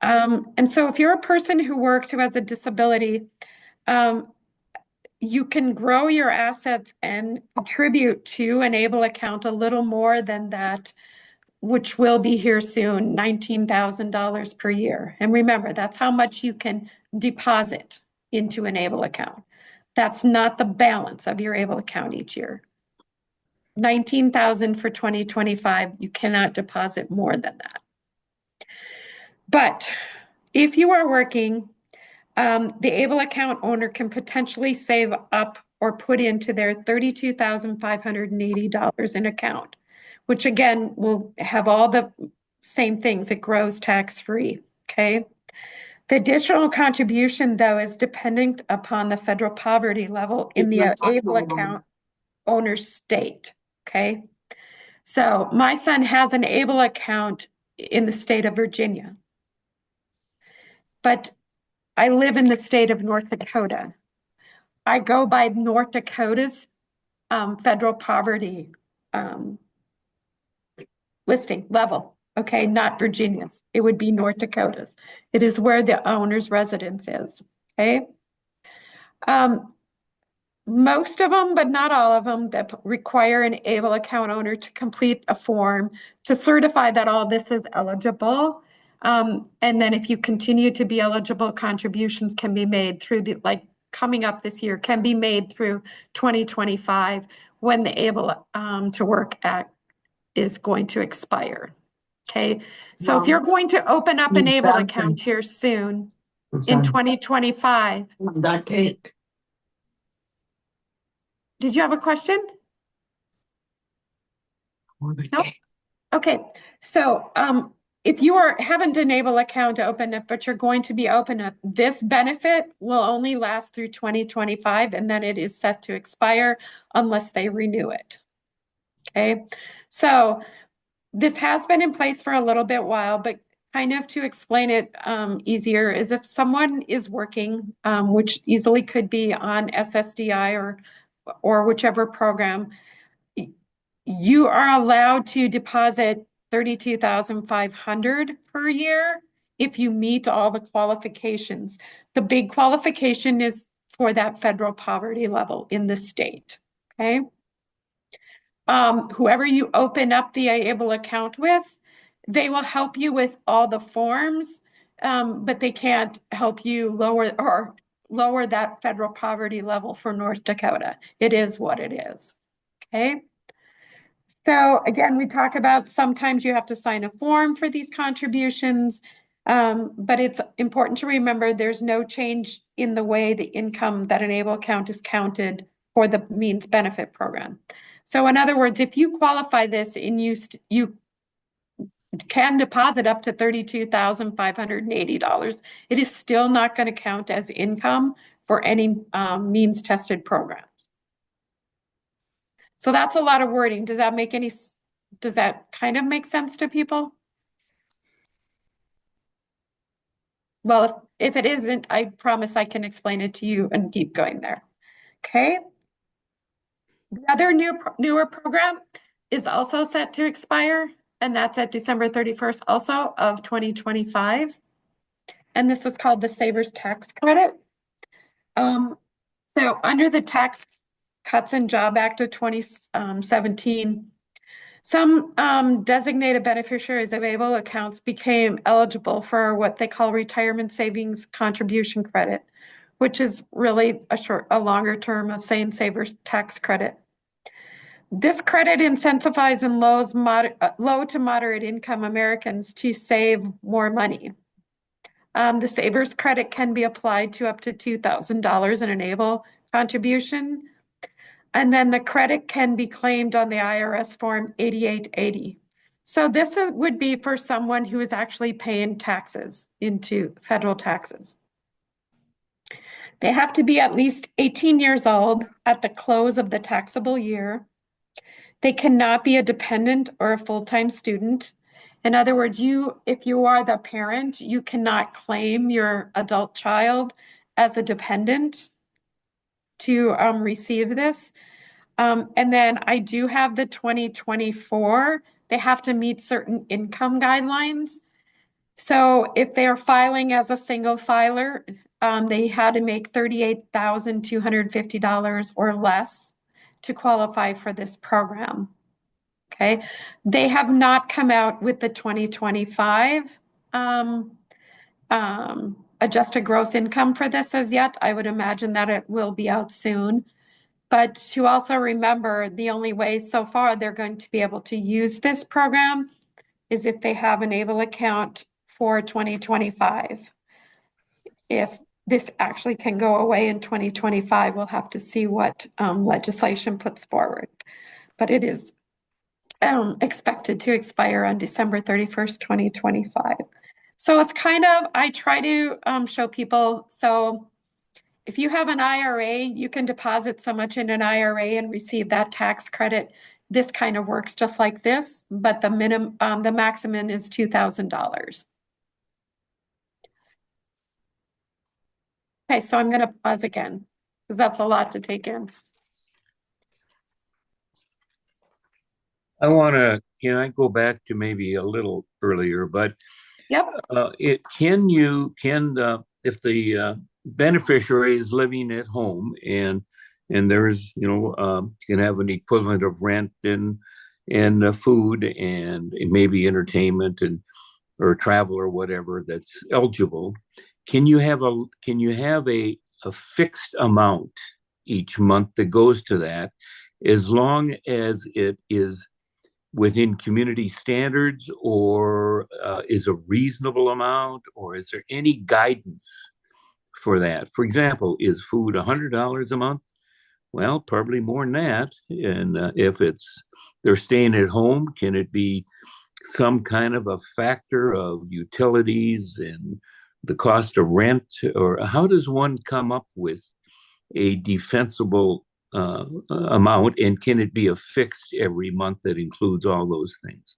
And so if you're a person who works who has a disability, you can grow your assets and contribute to an Able account a little more than that, which will be here soon, $19,000 per year. And remember, that's how much you can deposit into an Able account. That's not the balance of your Able account each year. 19,000 for 2025, you cannot deposit more than that. But if you are working, the Able account owner can potentially save up or put into their $32,580 in account, which again will have all the same things. It grows tax-free, okay? The additional contribution, though, is dependent upon the federal poverty level in the Able account owner's state, okay? So my son has an Able account in the state of Virginia, but I live in the state of North Dakota. I go by North Dakota's federal poverty listing level, okay, not Virginia's. It would be North Dakota's. It is where the owner's residence is, okay? Most of them, but not all of them, that require an Able account owner to complete a form to certify that all this is eligible. And then if you continue to be eligible, contributions can be made through the, like coming up this year, can be made through 2025 when the Able to Work Act is going to expire. Okay, so if you're going to open up an Able account here soon in 2025. That cake. Did you have a question? Nope. Okay, so if you haven't an Able account to open up, but you're going to be open up, this benefit will only last through 2025, and then it is set to expire unless they renew it. Okay, so this has been in place for a little bit while, but kind of to explain it easier is if someone is working, which easily could be on SSDI or whichever program, you are allowed to deposit $32,500 per year if you meet all the qualifications. The big qualification is for that federal poverty level in the state, okay? Whoever you open up the Able account with, they will help you with all the forms, but they can't help you lower that federal poverty level for North Dakota. It is what it is, okay? So again, we talk about sometimes you have to sign a form for these contributions, but it's important to remember there's no change in the way the income that an Able account is counted for the means benefit program. So in other words, if you qualify this and you can deposit up to $32,580, it is still not going to count as income for any means tested programs. So that's a lot of wording. Does that kind of make sense to people? Well, if it isn't, I promise I can explain it to you and keep going there. Okay. The other newer program is also set to expire, and that's at December 31st also of 2025. And this is called the Savers Tax Credit. So under the Tax Cuts and Job Act of 2017, some designated beneficiaries of Able accounts became eligible for what they call retirement savings contribution credit, which is really a longer term of saying Savers Tax Credit. This credit incentivizes low to moderate income Americans to save more money. The Savers credit can be applied to up to $2,000 in an Able contribution. And then the credit can be claimed on the IRS form 8880. So this would be for someone who is actually paying taxes into federal taxes. They have to be at least 18 years old at the close of the taxable year. They cannot be a dependent or a full-time student. In other words, if you are the parent, you cannot claim your adult child as a dependent to receive this. And then I do have the 2024. They have to meet certain income guidelines. So if they are filing as a single filer, they had to make $38,250 or less to qualify for this program. Okay. They have not come out with the 2025 adjusted gross income for this as yet. I would imagine that it will be out soon. But to also remember, the only way so far they're going to be able to use this program is if they have an ABLE account for 2025. If this actually can go away in 2025, we'll have to see what legislation puts forward. But it is expected to expire on December 31st, 2025. So it's kind of, I try to show people, so if you have an IRA, you can deposit so much in an IRA and receive that tax credit. This kind of works just like this, but the maximum is $2,000. Okay, so I'm going to pause again because that's a lot to take in. Can I go back to maybe a little earlier, but Yep. if the beneficiary is living at home and there's, you can have an equivalent of rent and food and maybe entertainment or travel or whatever that's eligible. Can you have a fixed amount each month that goes to that, as long as it is within community standards, or is a reasonable amount, or is there any guidance for that? For example, is food $100 a month? Well, probably more than that. And if they're staying at home, can it be some kind of a factor of utilities and the cost of rent? Or how does one come up with a defensible amount, and can it be a fixed every month that includes all those things?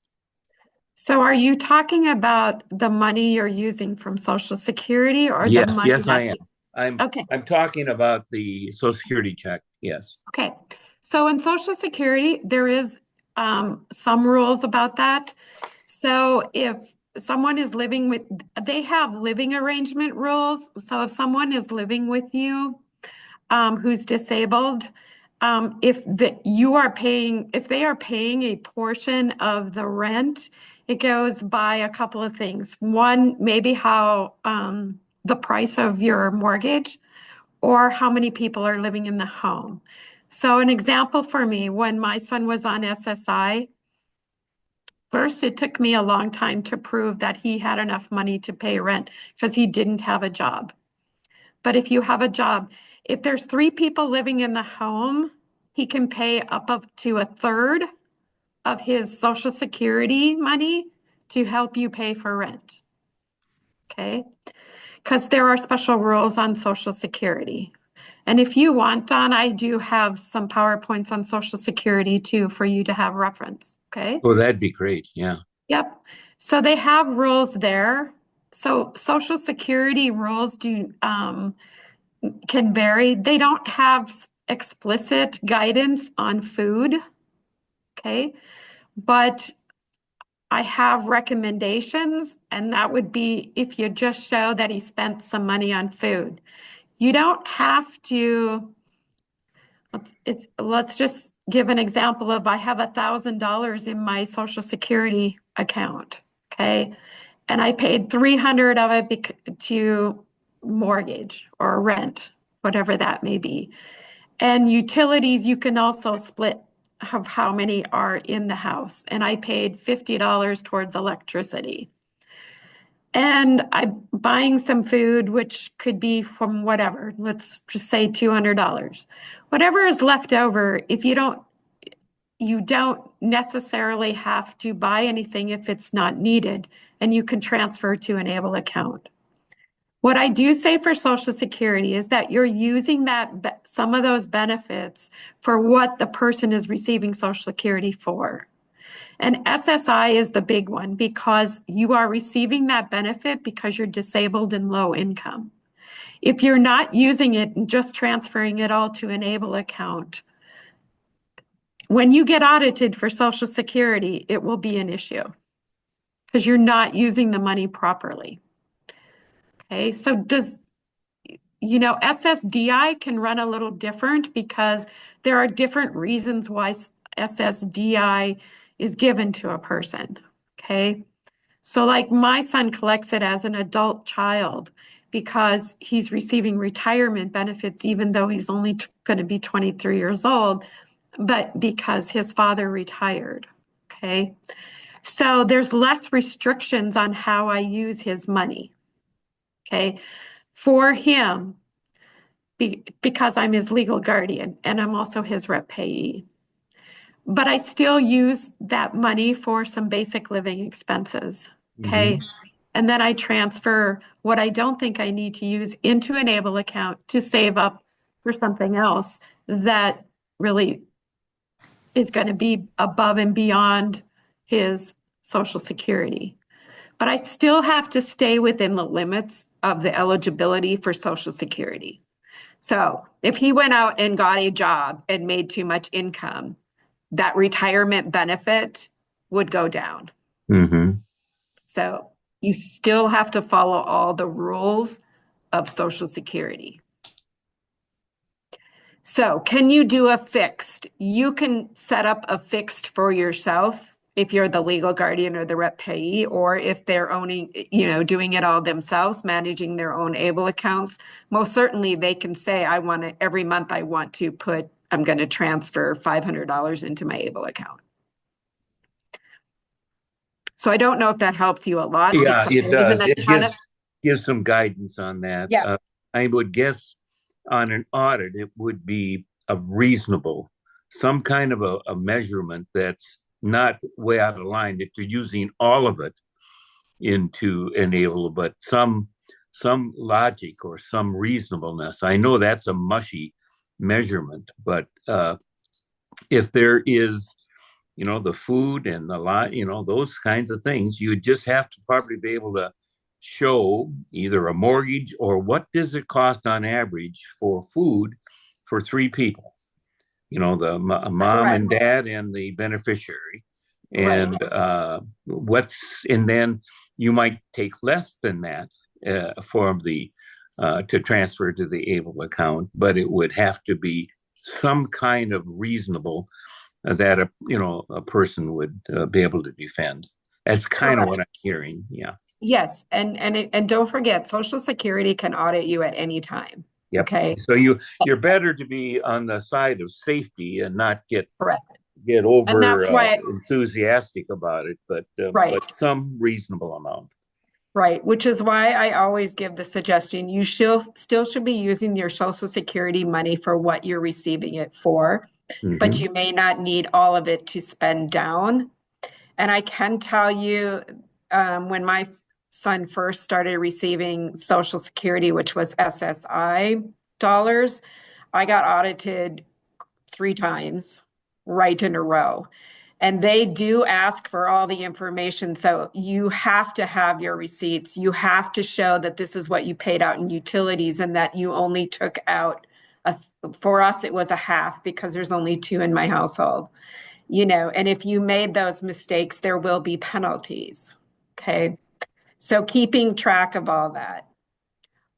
So are you talking about the money you're using from Social Security or the money Yes, I that's am. okay. I'm talking about the Social Security check. Yes. Okay. So in Social Security, there is some rules about that. So if someone is living with, they have living arrangement rules. So if someone is living with you, who's disabled, if they are paying a portion of the rent, it goes by a couple of things. One, maybe how the price of your mortgage or how many people are living in the home. So an example for me, when my son was on SSI, first, it took me a long time to prove that he had enough money to pay rent because he didn't have a job. But if you have a job, if there's 3 people living in the home, he can pay up to a third of his Social Security money to help you pay for rent. Okay? Because there are special rules on Social Security. And if you want, Don, I do have some PowerPoints on Social Security too for you to have reference. Okay? Oh, that'd be great. Yeah. Yep. So they have rules there. So Social Security rules can vary. They don't have explicit guidance on food, okay? But I have recommendations, and that would be if you just show that he spent some money on food. You don't have to, let's just give an example of I have $1,000 in my Social Security account, okay? And I paid 300 of it to mortgage or rent, whatever that may be. And utilities, you can also split of how many are in the house. And I paid $50 towards electricity. And I'm buying some food, which could be from whatever, let's just say $200. Whatever is left over, if you don't necessarily have to buy anything if it's not needed, and you can transfer to an ABLE account. What I do say for Social Security is that you're using some of those benefits for what the person is receiving Social Security for. And SSI is the big one because you are receiving that benefit because you're disabled and low income. If you're not using it and just transferring it all to an ABLE account, when you get audited for Social Security, it will be an issue because you're not using the money properly. Okay, so SSDI can run a little different because there are different reasons why SSDI is given to a person. Okay, so like my son collects it as an adult child because he's receiving retirement benefits even though he's only going to be 23 years old, but because his father retired. Okay, so there's less restrictions on how I use his money. Okay, for him, because I'm his legal guardian and I'm also his rep payee. But I still use that money for some basic living expenses. Okay. And then I transfer what I don't think I need to use into an ABLE account to save up for something else that really is going to be above and beyond his Social Security. But I still have to stay within the limits of the eligibility for Social Security. So if he went out and got a job and made too much income, that retirement benefit would go down. So you still have to follow all the rules of Social Security. So can you do a fixed? You can set up a fixed for yourself if you're the legal guardian or the rep payee, or if they're owning, doing it all themselves, managing their own ABLE accounts. Most certainly they can say, every month I'm going to transfer $500 into my ABLE account. So I don't know if that helps you a lot. Yeah, because it does. It gives some guidance on that. Yeah. I would guess on an audit, it would be a reasonable, some kind of a measurement that's not way out of line, that you're using all of it into enable, but some logic or some reasonableness. I know that's a mushy measurement, but if there is, the food and the lot, those kinds of things, you just have to probably be able to show either a mortgage or what does it cost on average for food for 3 people, the mom Correct. and dad and the beneficiary. And Right. and then you might take less than that for to transfer to the ABLE account, but it would have to be some kind of reasonable that a person would be able to defend. That's kind of what I'm hearing. Yeah. Yes, and don't forget, Social Security can audit you at any time. Yep. Okay. So you're better to be on the side of safety and not get Correct. over And that's why enthusiastic about it, but some reasonable amount. Right, which is why I always give the suggestion you still should be using your Social Security money for what you're receiving it for, but you may not need all of it to spend down. And I can tell you, when my son first started receiving Social Security, which was SSI dollars, I got audited 3 times right in a row. And they do ask for all the information. So you have to have your receipts. You have to show that this is what you paid out in utilities and that you only took out for us, it was a half because there's only 2 in my household. And if you made those mistakes, there will be penalties. Okay. So keeping track of all that.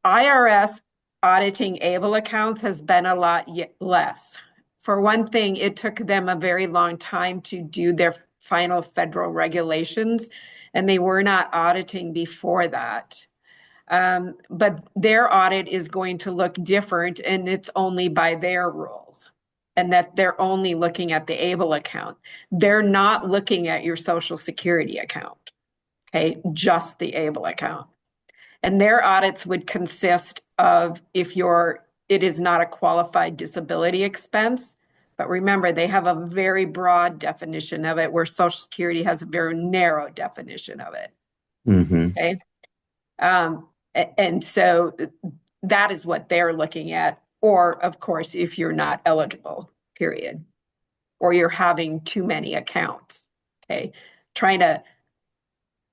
IRS auditing ABLE accounts has been a lot less. For one thing, it took them a very long time to do their final federal regulations, and they were not auditing before that. But their audit is going to look different, and it's only by their rules, and that they're only looking at the ABLE account. They're not looking at your Social Security account, okay? Just the ABLE account. And their audits would consist of it is not a qualified disability expense. But remember, they have a very broad definition of it, where Social Security has a very narrow definition of it. Okay. And so that is what they're looking at. Or, of course, if you're not eligible, period, or you're having too many accounts, okay? Trying to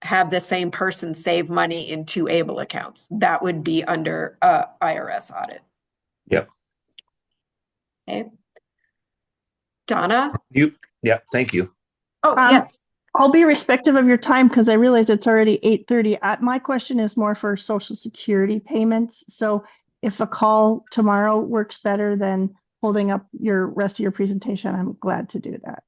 have the same person save money in two ABLE accounts. That would be under IRS audit. Yep. Okay. Donna? Yeah, thank you. Oh, Um, yes. I'll be respectful of your time because I realize it's already 8:30. My question is more for Social Security payments. So if a call tomorrow works better than holding up your rest of your presentation, I'm glad to do that.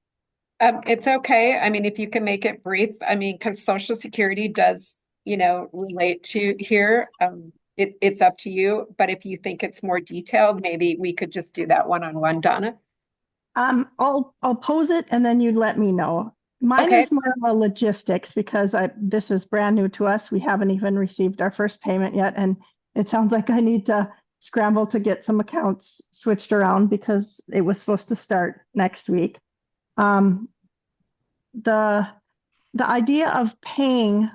It's okay. I mean, if you can make it brief, I mean, because Social Security does, relate to here. It's up to you. But if you think it's more detailed, maybe we could just do that one-on-one, Donna. I'll pose it and then you let me know. Mine Okay. is more of a logistics because this is brand new to us. We haven't even received our first payment yet, and it sounds like I need to scramble to get some accounts switched around because it was supposed to start next week. The idea of paying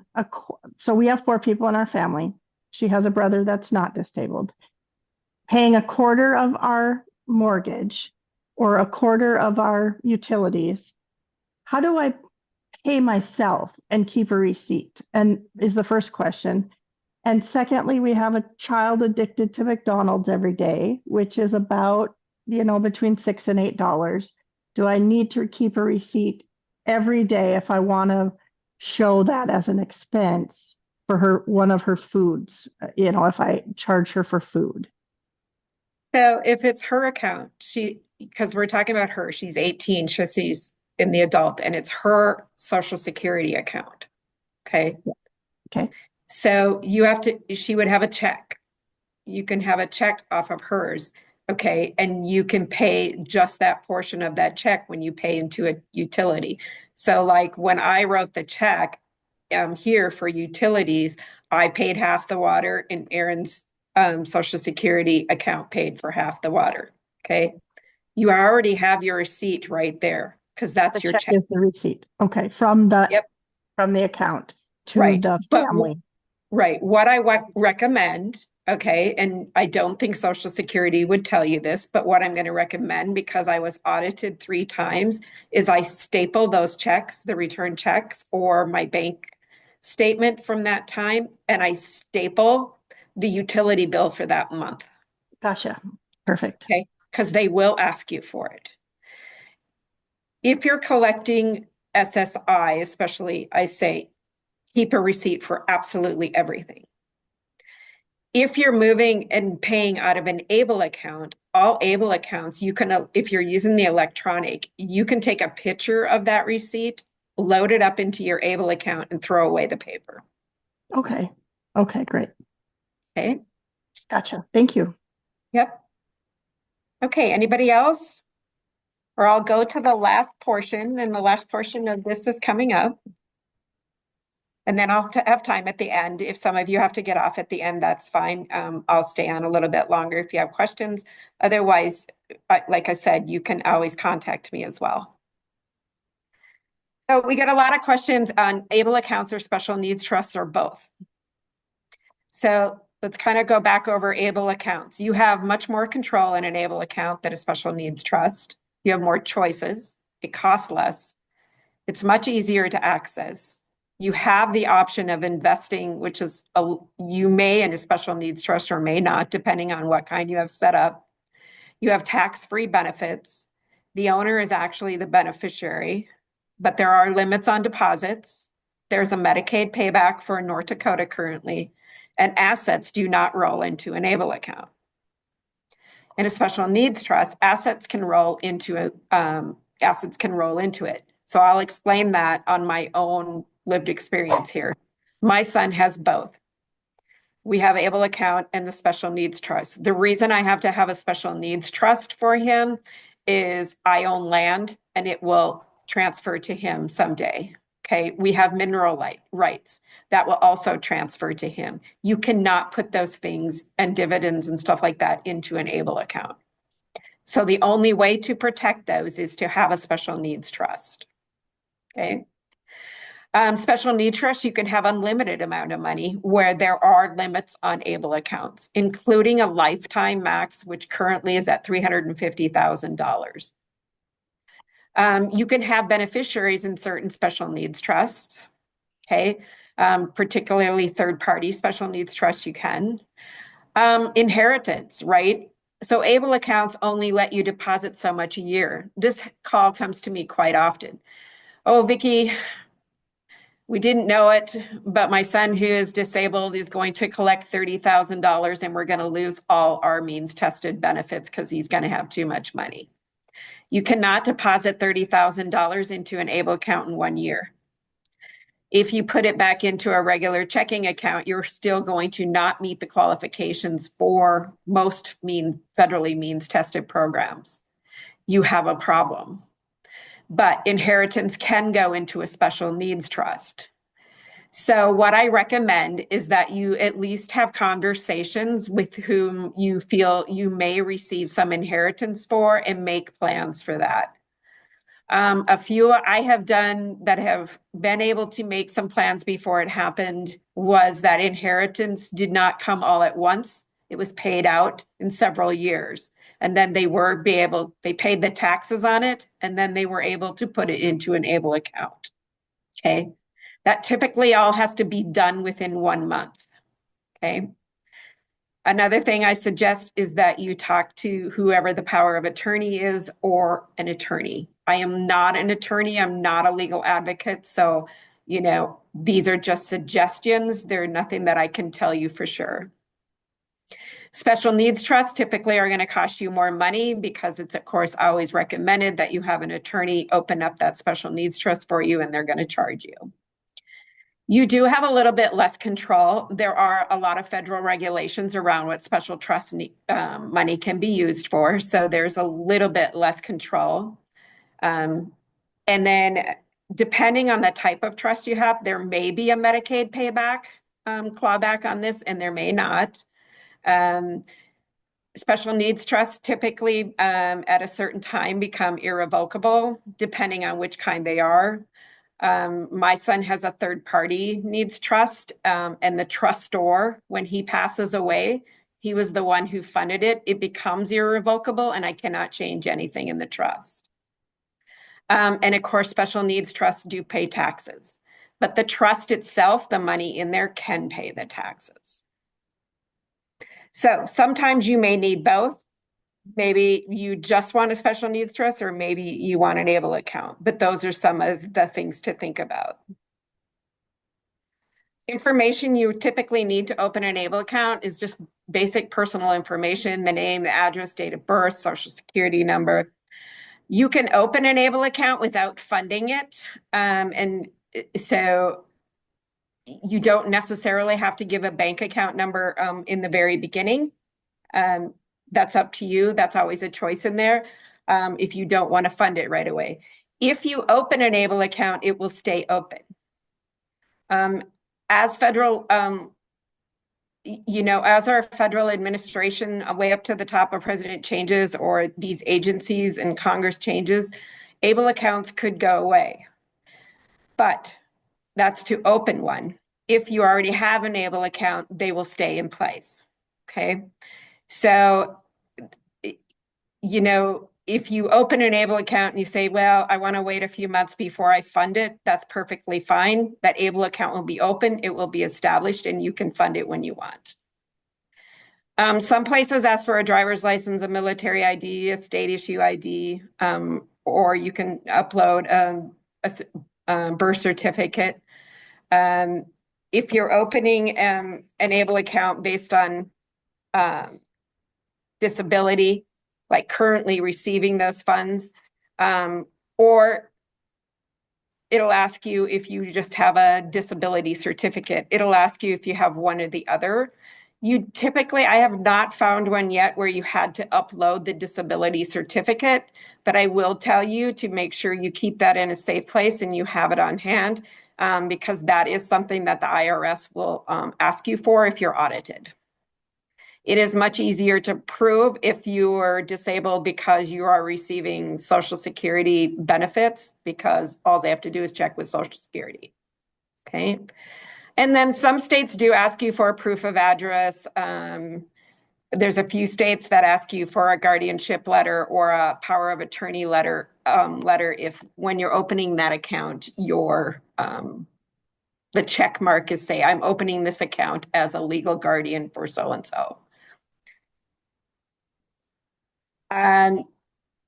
so we have 4 people in our family. She has a brother that's not disabled. Paying a quarter of our mortgage or a quarter of our utilities. How do I pay myself and keep a receipt? And is the first question. And secondly, we have a child addicted to McDonald's every day, which is about, between $6 and $8. Do I need to keep a receipt every day if I want to show that as an expense for one of her foods, if I charge her for food? So if it's her account, because we're talking about her, she's 18, so she's in the adult, and it's her Social Security account. Okay. Okay. So she would have a check. You can have a check off of hers. Okay. And you can pay just that portion of that check when you pay into a utility. So like when I wrote the check here for utilities, I paid half the water and Aaron's Social Security account paid for half the water. Okay. You already have your receipt right there because that's your check. Is the receipt. Okay. From the Yep. From the account to Right. the But family. right. What I recommend, okay, and I don't think Social Security would tell you this, but what I'm going to recommend, because I was audited 3 times, is I staple those checks, the return checks, or my bank statement from that time, and I staple the utility bill for that month. Gotcha. Perfect. Okay, because they will ask you for it. If you're collecting SSI, especially, I say keep a receipt for absolutely everything. If you're moving and paying out of an ABLE account, all ABLE accounts, you can, if you're using the electronic, you can take a picture of that receipt, load it up into your ABLE account, and throw away the paper. Okay. Okay, great. Okay. Gotcha. Thank you. Yep. Okay, anybody else? Or I'll go to the last portion, and the last portion of this is coming up. And then I'll have time at the end. If some of you have to get off at the end, that's fine. I'll stay on a little bit longer if you have questions. Otherwise, like I said, you can always contact me as well. So we get a lot of questions on ABLE accounts or special needs trusts or both. So let's kind of go back over ABLE accounts. You have much more control in an ABLE account than a special needs trust. You have more choices. It costs less. It's much easier to access. You have the option of investing, which is you may in a special needs trust or may not, depending on what kind you have set up. You have tax-free benefits. The owner is actually the beneficiary, but there are limits on deposits. There's a Medicaid payback for North Dakota currently, and assets do not roll into an ABLE account. In a special needs trust, assets can roll into it. So I'll explain that on my own lived experience here. My son has both. We have ABLE account and the special needs trust. The reason I have to have a special needs trust for him is I own land and it will transfer to him someday. Okay, we have mineral rights that will also transfer to him. You cannot put those things and dividends and stuff like that into an ABLE account. So the only way to protect those is to have a special needs trust. Okay. Special need trust, you can have unlimited amount of money where there are limits on ABLE accounts, including a lifetime max, which currently is at $350,000. You can have beneficiaries in certain special needs trusts, okay? Particularly third-party special needs trusts, you can. Inheritance, right? So ABLE accounts only let you deposit so much a year. This call comes to me quite often. Oh, Vicki, we didn't know it, but my son who is disabled is going to collect $30,000 and we're going to lose all our means tested benefits because he's going to have too much money. You cannot deposit $30,000 into an ABLE account in 1 year. If you put it back into a regular checking account, you're still going to not meet the qualifications for most federally means tested programs. You have a problem. But inheritance can go into a special needs trust. So what I recommend is that you at least have conversations with whom you feel you may receive some inheritance for and make plans for that. A few I have done that have been able to make some plans before it happened was that inheritance did not come all at once. It was paid out in several years. And then they paid the taxes on it, and then they were able to put it into an ABLE account. Okay. That typically all has to be done within 1 month. Okay. Another thing I suggest is that you talk to whoever the power of attorney is or an attorney. I am not an attorney. I'm not a legal advocate. So, these are just suggestions. They're nothing that I can tell you for sure. Special needs trusts typically are going to cost you more money because it's, of course, always recommended that you have an attorney open up that special needs trust for you, and they're going to charge you. You do have a little bit less control. There are a lot of federal regulations around what special trust money can be used for. So there's a little bit less control. And then depending on the type of trust you have, there may be a Medicaid payback clawback on this, and there may not. Special needs trusts typically at a certain time become irrevocable, depending on which kind they are. My son has a third-party needs trust, and the trustor, when he passes away, he was the one who funded it. It becomes irrevocable, and I cannot change anything in the trust. And of course, special needs trusts do pay taxes, but the trust itself, the money in there, can pay the taxes. So sometimes you may need both. Maybe you just want a special needs trust, or maybe you want an ABLE account, but those are some of the things to think about. Information you typically need to open an ABLE account is just basic personal information, the name, the address, date of birth, social security number. You can open an ABLE account without funding it. And so you don't necessarily have to give a bank account number in the very beginning. That's up to you. That's always a choice in there if you don't want to fund it right away. If you open an ABLE account, it will stay open. As federal, as our federal administration way up to the top of president changes or these agencies and Congress changes, ABLE accounts could go away. But that's to open one. If you already have an ABLE account, they will stay in place. Okay. So, if you open an ABLE account and you say, well, I want to wait a few months before I fund it, that's perfectly fine. That ABLE account will be open, it will be established, and you can fund it when you want. Some places ask for a driver's license, a military ID, a state issue ID, or you can upload a birth certificate. If you're opening an ABLE account based on disability, like currently receiving those funds, or it'll ask you if you just have a disability certificate. It'll ask you if you have one or the other. I have not found one yet where you had to upload the disability certificate, but I will tell you to make sure you keep that in a safe place and you have it on hand, because that is something that the IRS will ask you for if you're audited. It is much easier to prove if you are disabled because you are receiving Social Security benefits, because all they have to do is check with Social Security. Okay. And then some states do ask you for a proof of address. There's a few states that ask you for a guardianship letter or a power of attorney letter, if when you're opening that account, the check mark is say, I'm opening this account as a legal guardian for so-and-so.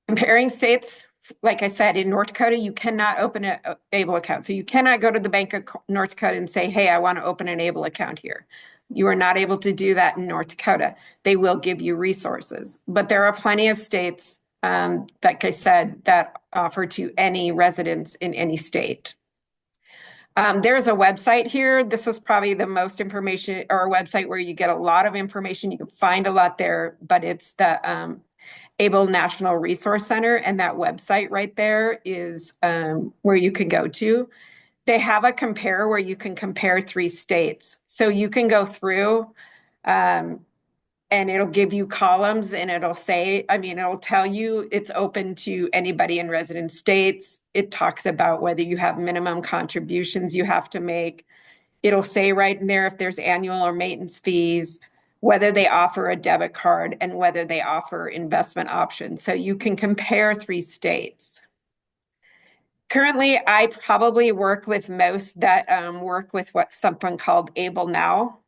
Comparing states, like I said, in North Dakota, you cannot open an ABLE account. So you cannot go to the Bank of North Dakota and say, hey, I want to open an ABLE account here. You are not able to do that in North Dakota. They will give you resources. But there are plenty of states, like I said, that offer to any residents in any state. There's a website here. This is probably the most information, or a website where you get a lot of information. You can find a lot there, but it's the ABLE National Resource Center, and that website right there is where you can go to. They have a compare where you can compare 3 states. So you can go through and it'll give you columns, and it'll say, it'll tell you it's open to anybody in resident states. It talks about whether you have minimum contributions you have to make. It'll say right in there if there's annual or maintenance fees, whether they offer a debit card, and whether they offer investment options. So you can compare 3 states. Currently, I probably work with most that work with something called ABLE Now.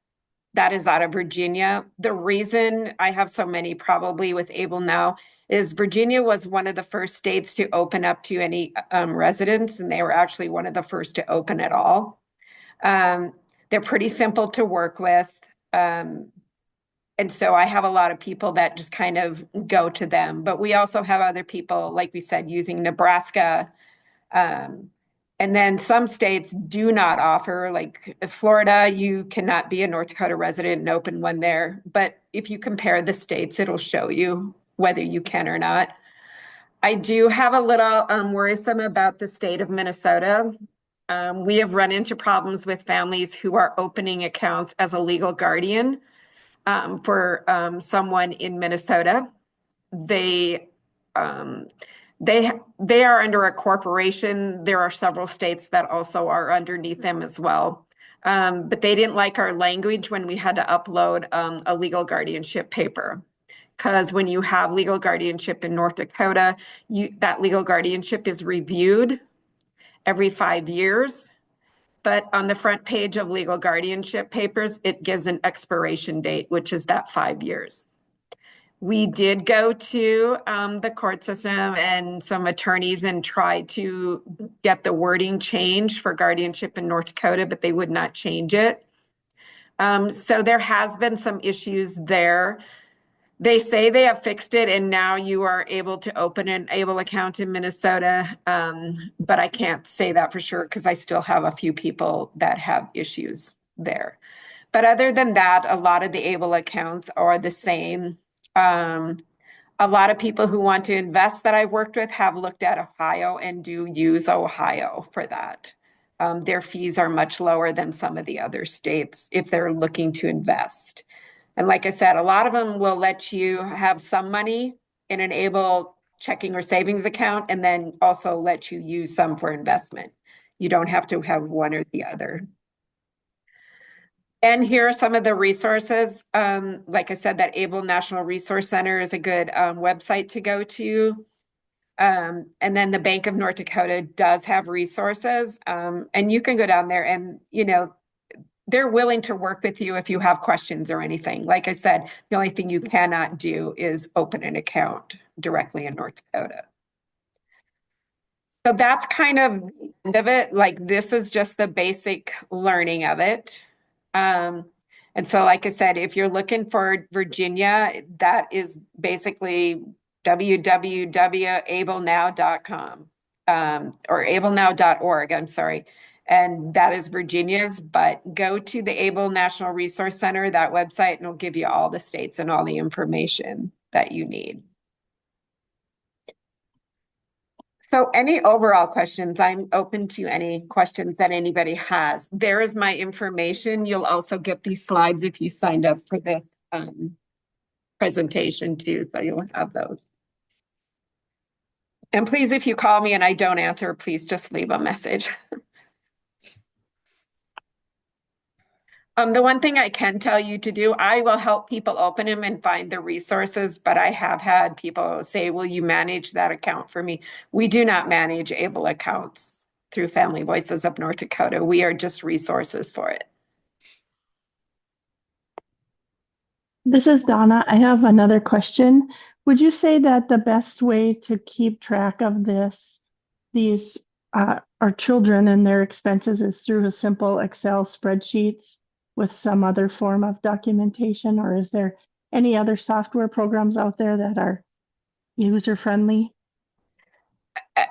That is out of Virginia. The reason I have so many probably with ABLE Now is Virginia was one of the first states to open up to any residents, and they were actually one of the first to open at all. They're pretty simple to work with. And so I have a lot of people that just kind of go to them. But we also have other people, like we said, using Nebraska. And then some states do not offer, like Florida, you cannot be a North Dakota resident and open one there. But if you compare the states, it'll show you whether you can or not. I do have a little worrisome about the state of Minnesota. We have run into problems with families who are opening accounts as a legal guardian for someone in Minnesota. They are under a corporation. There are several states that also are underneath them as well. But they didn't like our language when we had to upload a legal guardianship paper. Because when you have legal guardianship in North Dakota, that legal guardianship is reviewed every 5 years. But on the front page of legal guardianship papers, it gives an expiration date, which is that 5 years. We did go to the court system and some attorneys and try to get the wording changed for guardianship in North Dakota, but they would not change it. So there has been some issues there. They say they have fixed it, and now you are able to open an ABLE account in Minnesota, but I can't say that for sure because I still have a few people that have issues there. But other than that, a lot of the ABLE accounts are the same. A lot of people who want to invest that I've worked with have looked at Ohio and do use Ohio for that. Their fees are much lower than some of the other states if they're looking to invest. And like I said, a lot of them will let you have some money in an ABLE checking or savings account and then also let you use some for investment. You don't have to have one or the other. And here are some of the resources. Like I said, that ABLE National Resource Center is a good website to go to. And then the Bank of North Dakota does have resources. And you can go down there and, they're willing to work with you if you have questions or anything. Like I said, the only thing you cannot do is open an account directly in North Dakota. So that's kind of the end of it. Like, this is just the basic learning of it. And so, like I said, if you're looking for Virginia, that is basically www.ablenow.com or ablenow.org, I'm sorry. And that is Virginia's, but go to the ABLE National Resource Center, that website, and it'll give you all the states and all the information that you need. So any overall questions, I'm open to any questions that anybody has. There is my information. You'll also get these slides if you signed up for this presentation too, so you'll have those. And please, if you call me and I don't answer, please just leave a message. The one thing I can tell you to do, I will help people open them and find the resources, but I have had people say, will you manage that account for me? We do not manage ABLE accounts through Family Voices of North Dakota. We are just resources for it. This is Donna. I have another question. Would you say that the best way to keep track of these our children and their expenses is through a simple Excel spreadsheets with some other form of documentation, or is there any other software programs out there that are user friendly?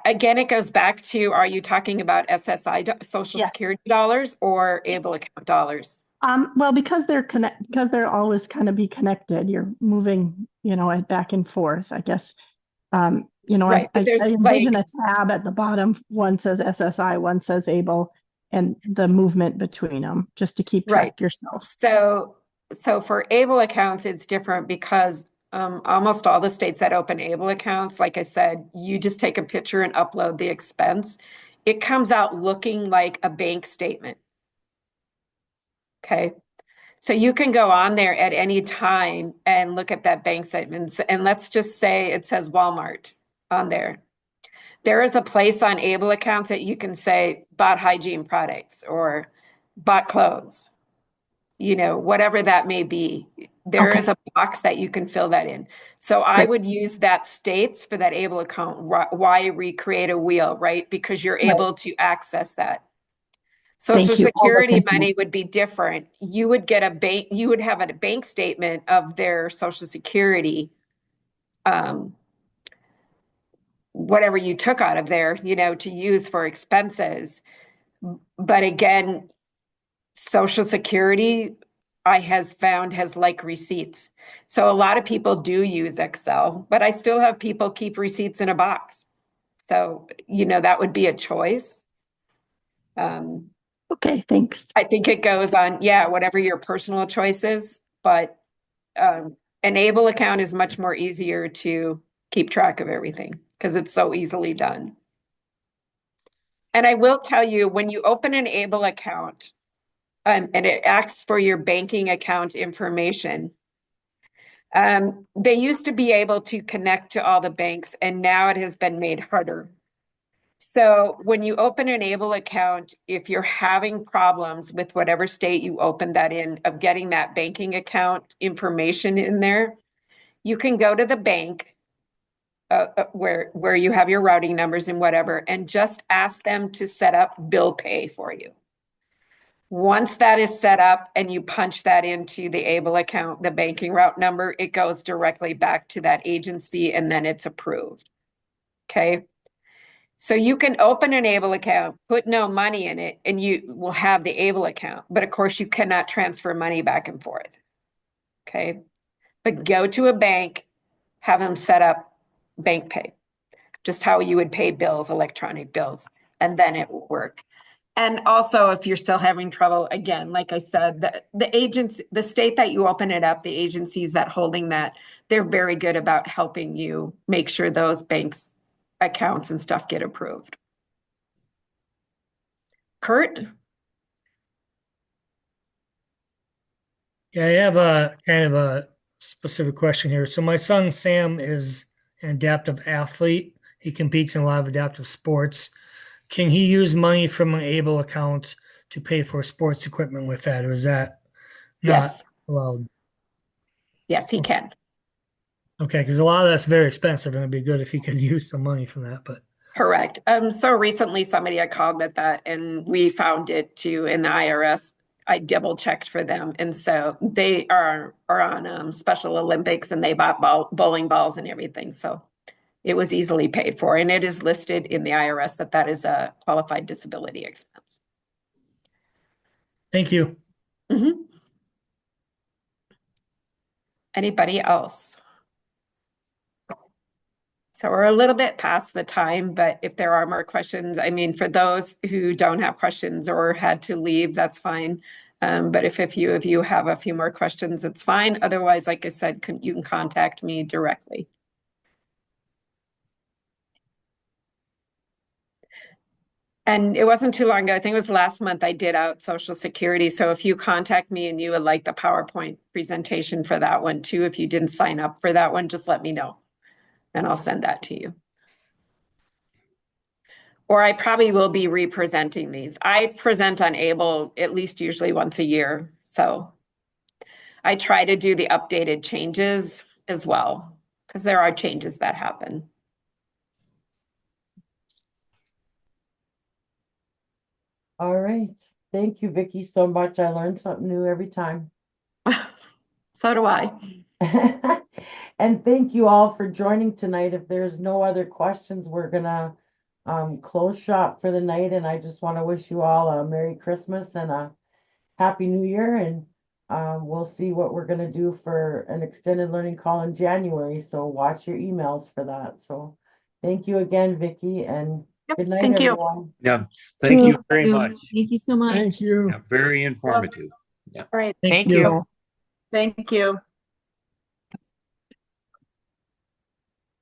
Again, it goes back to, are you talking about SSI, Social Yes. Security dollars, or ABLE account dollars? Well, because they're always kind of be connected. You're moving, it back and forth, I guess. Right, but I there's envision a tab at the bottom. One says SSI, one says ABLE, and the movement between them, just to keep right. track yourself. So for ABLE accounts, it's different because almost all the states that open ABLE accounts, like I said, you just take a picture and upload the expense. It comes out looking like a bank statement. Okay. So you can go on there at any time and look at that bank statement. And let's just say it says Walmart on there. There is a place on ABLE accounts that you can say bought hygiene products or bought clothes, whatever that may be. There is a box that you can fill that in. So I would use that states for that ABLE account. Why recreate a wheel, right? Because you're able to access that. Social Security money would be different. You would get you would have a bank statement of their Social Security, whatever you took out of there, to use for expenses. But again, Social Security, I has found has like receipts. So a lot of people do use Excel, but I still have people keep receipts in a box. So, that would be a choice. Okay, thanks. I think it goes on, yeah, whatever your personal choice is, but an ABLE account is much more easier to keep track of everything because it's so easily done. And I will tell you, when you open an ABLE account, and it asks for your banking account information. They used to be able to connect to all the banks, and now it has been made harder. So when you open an ABLE account, if you're having problems with whatever state you open that in of getting that banking account information in there, you can go to the bank where you have your routing numbers and whatever, and just ask them to set up bill pay for you. Once that is set up and you punch that into the ABLE account, the banking route number, it goes directly back to that agency and then it's approved. Okay. So you can open an ABLE account, put no money in it, and you will have the ABLE account. But of course, you cannot transfer money back and forth. Okay. But go to a bank, have them set up bank pay, just how you would pay bills, electronic bills, and then it will work. And also, if you're still having trouble, again, like I said, the state that you open it up, the agencies that holding that, they're very good about helping you make sure those banks accounts and stuff get approved. Kurt? Yeah, I have a kind of a specific question here. So my son Sam is an adaptive athlete. He competes in a lot of adaptive sports. Can he use money from an ABLE account to pay for sports equipment with that, or is that not Yes. allowed? Yes, he can. Okay, because a lot of that's very expensive, and it'd be good if he could use some money from that. But Correct. So recently somebody had called with that and we found it too in the IRS. I double checked for them. And so they are on Special Olympics and they bought bowling balls and everything. So it was easily paid for. And it is listed in the IRS that is a qualified disability expense. thank you. Mhm. Anybody else? So we're a little bit past the time, but if there are more questions, I mean, for those who don't have questions or had to leave, that's fine. But if a few of you have a few more questions, it's fine. Otherwise, like I said, you can contact me directly. And it wasn't too long ago. I think it was last month I did out Social Security. So if you contact me and you would like the PowerPoint presentation for that one too, if you didn't sign up for that one, just let me know and I'll send that to you. Or I probably will be representing these. I present on ABLE at least usually once a year. So I try to do the updated changes as well, because there are changes that happen. All right. Thank you, Vicky, so much. I learned something new every time. So do I. And thank you all for joining tonight. If there's no other questions, we're gonna close shop for the night. And I just want to wish you all a Merry Christmas and a Happy New Year. And we'll see what we're gonna do for an extended learning call in January. So watch your emails for that. So thank you again, Vicky, and Yep, good night, thank you. everyone. Yeah, thank you very much. Thank you so much. Thank you. Yeah, very informative. All right. Thank Thank you. you. Thank you.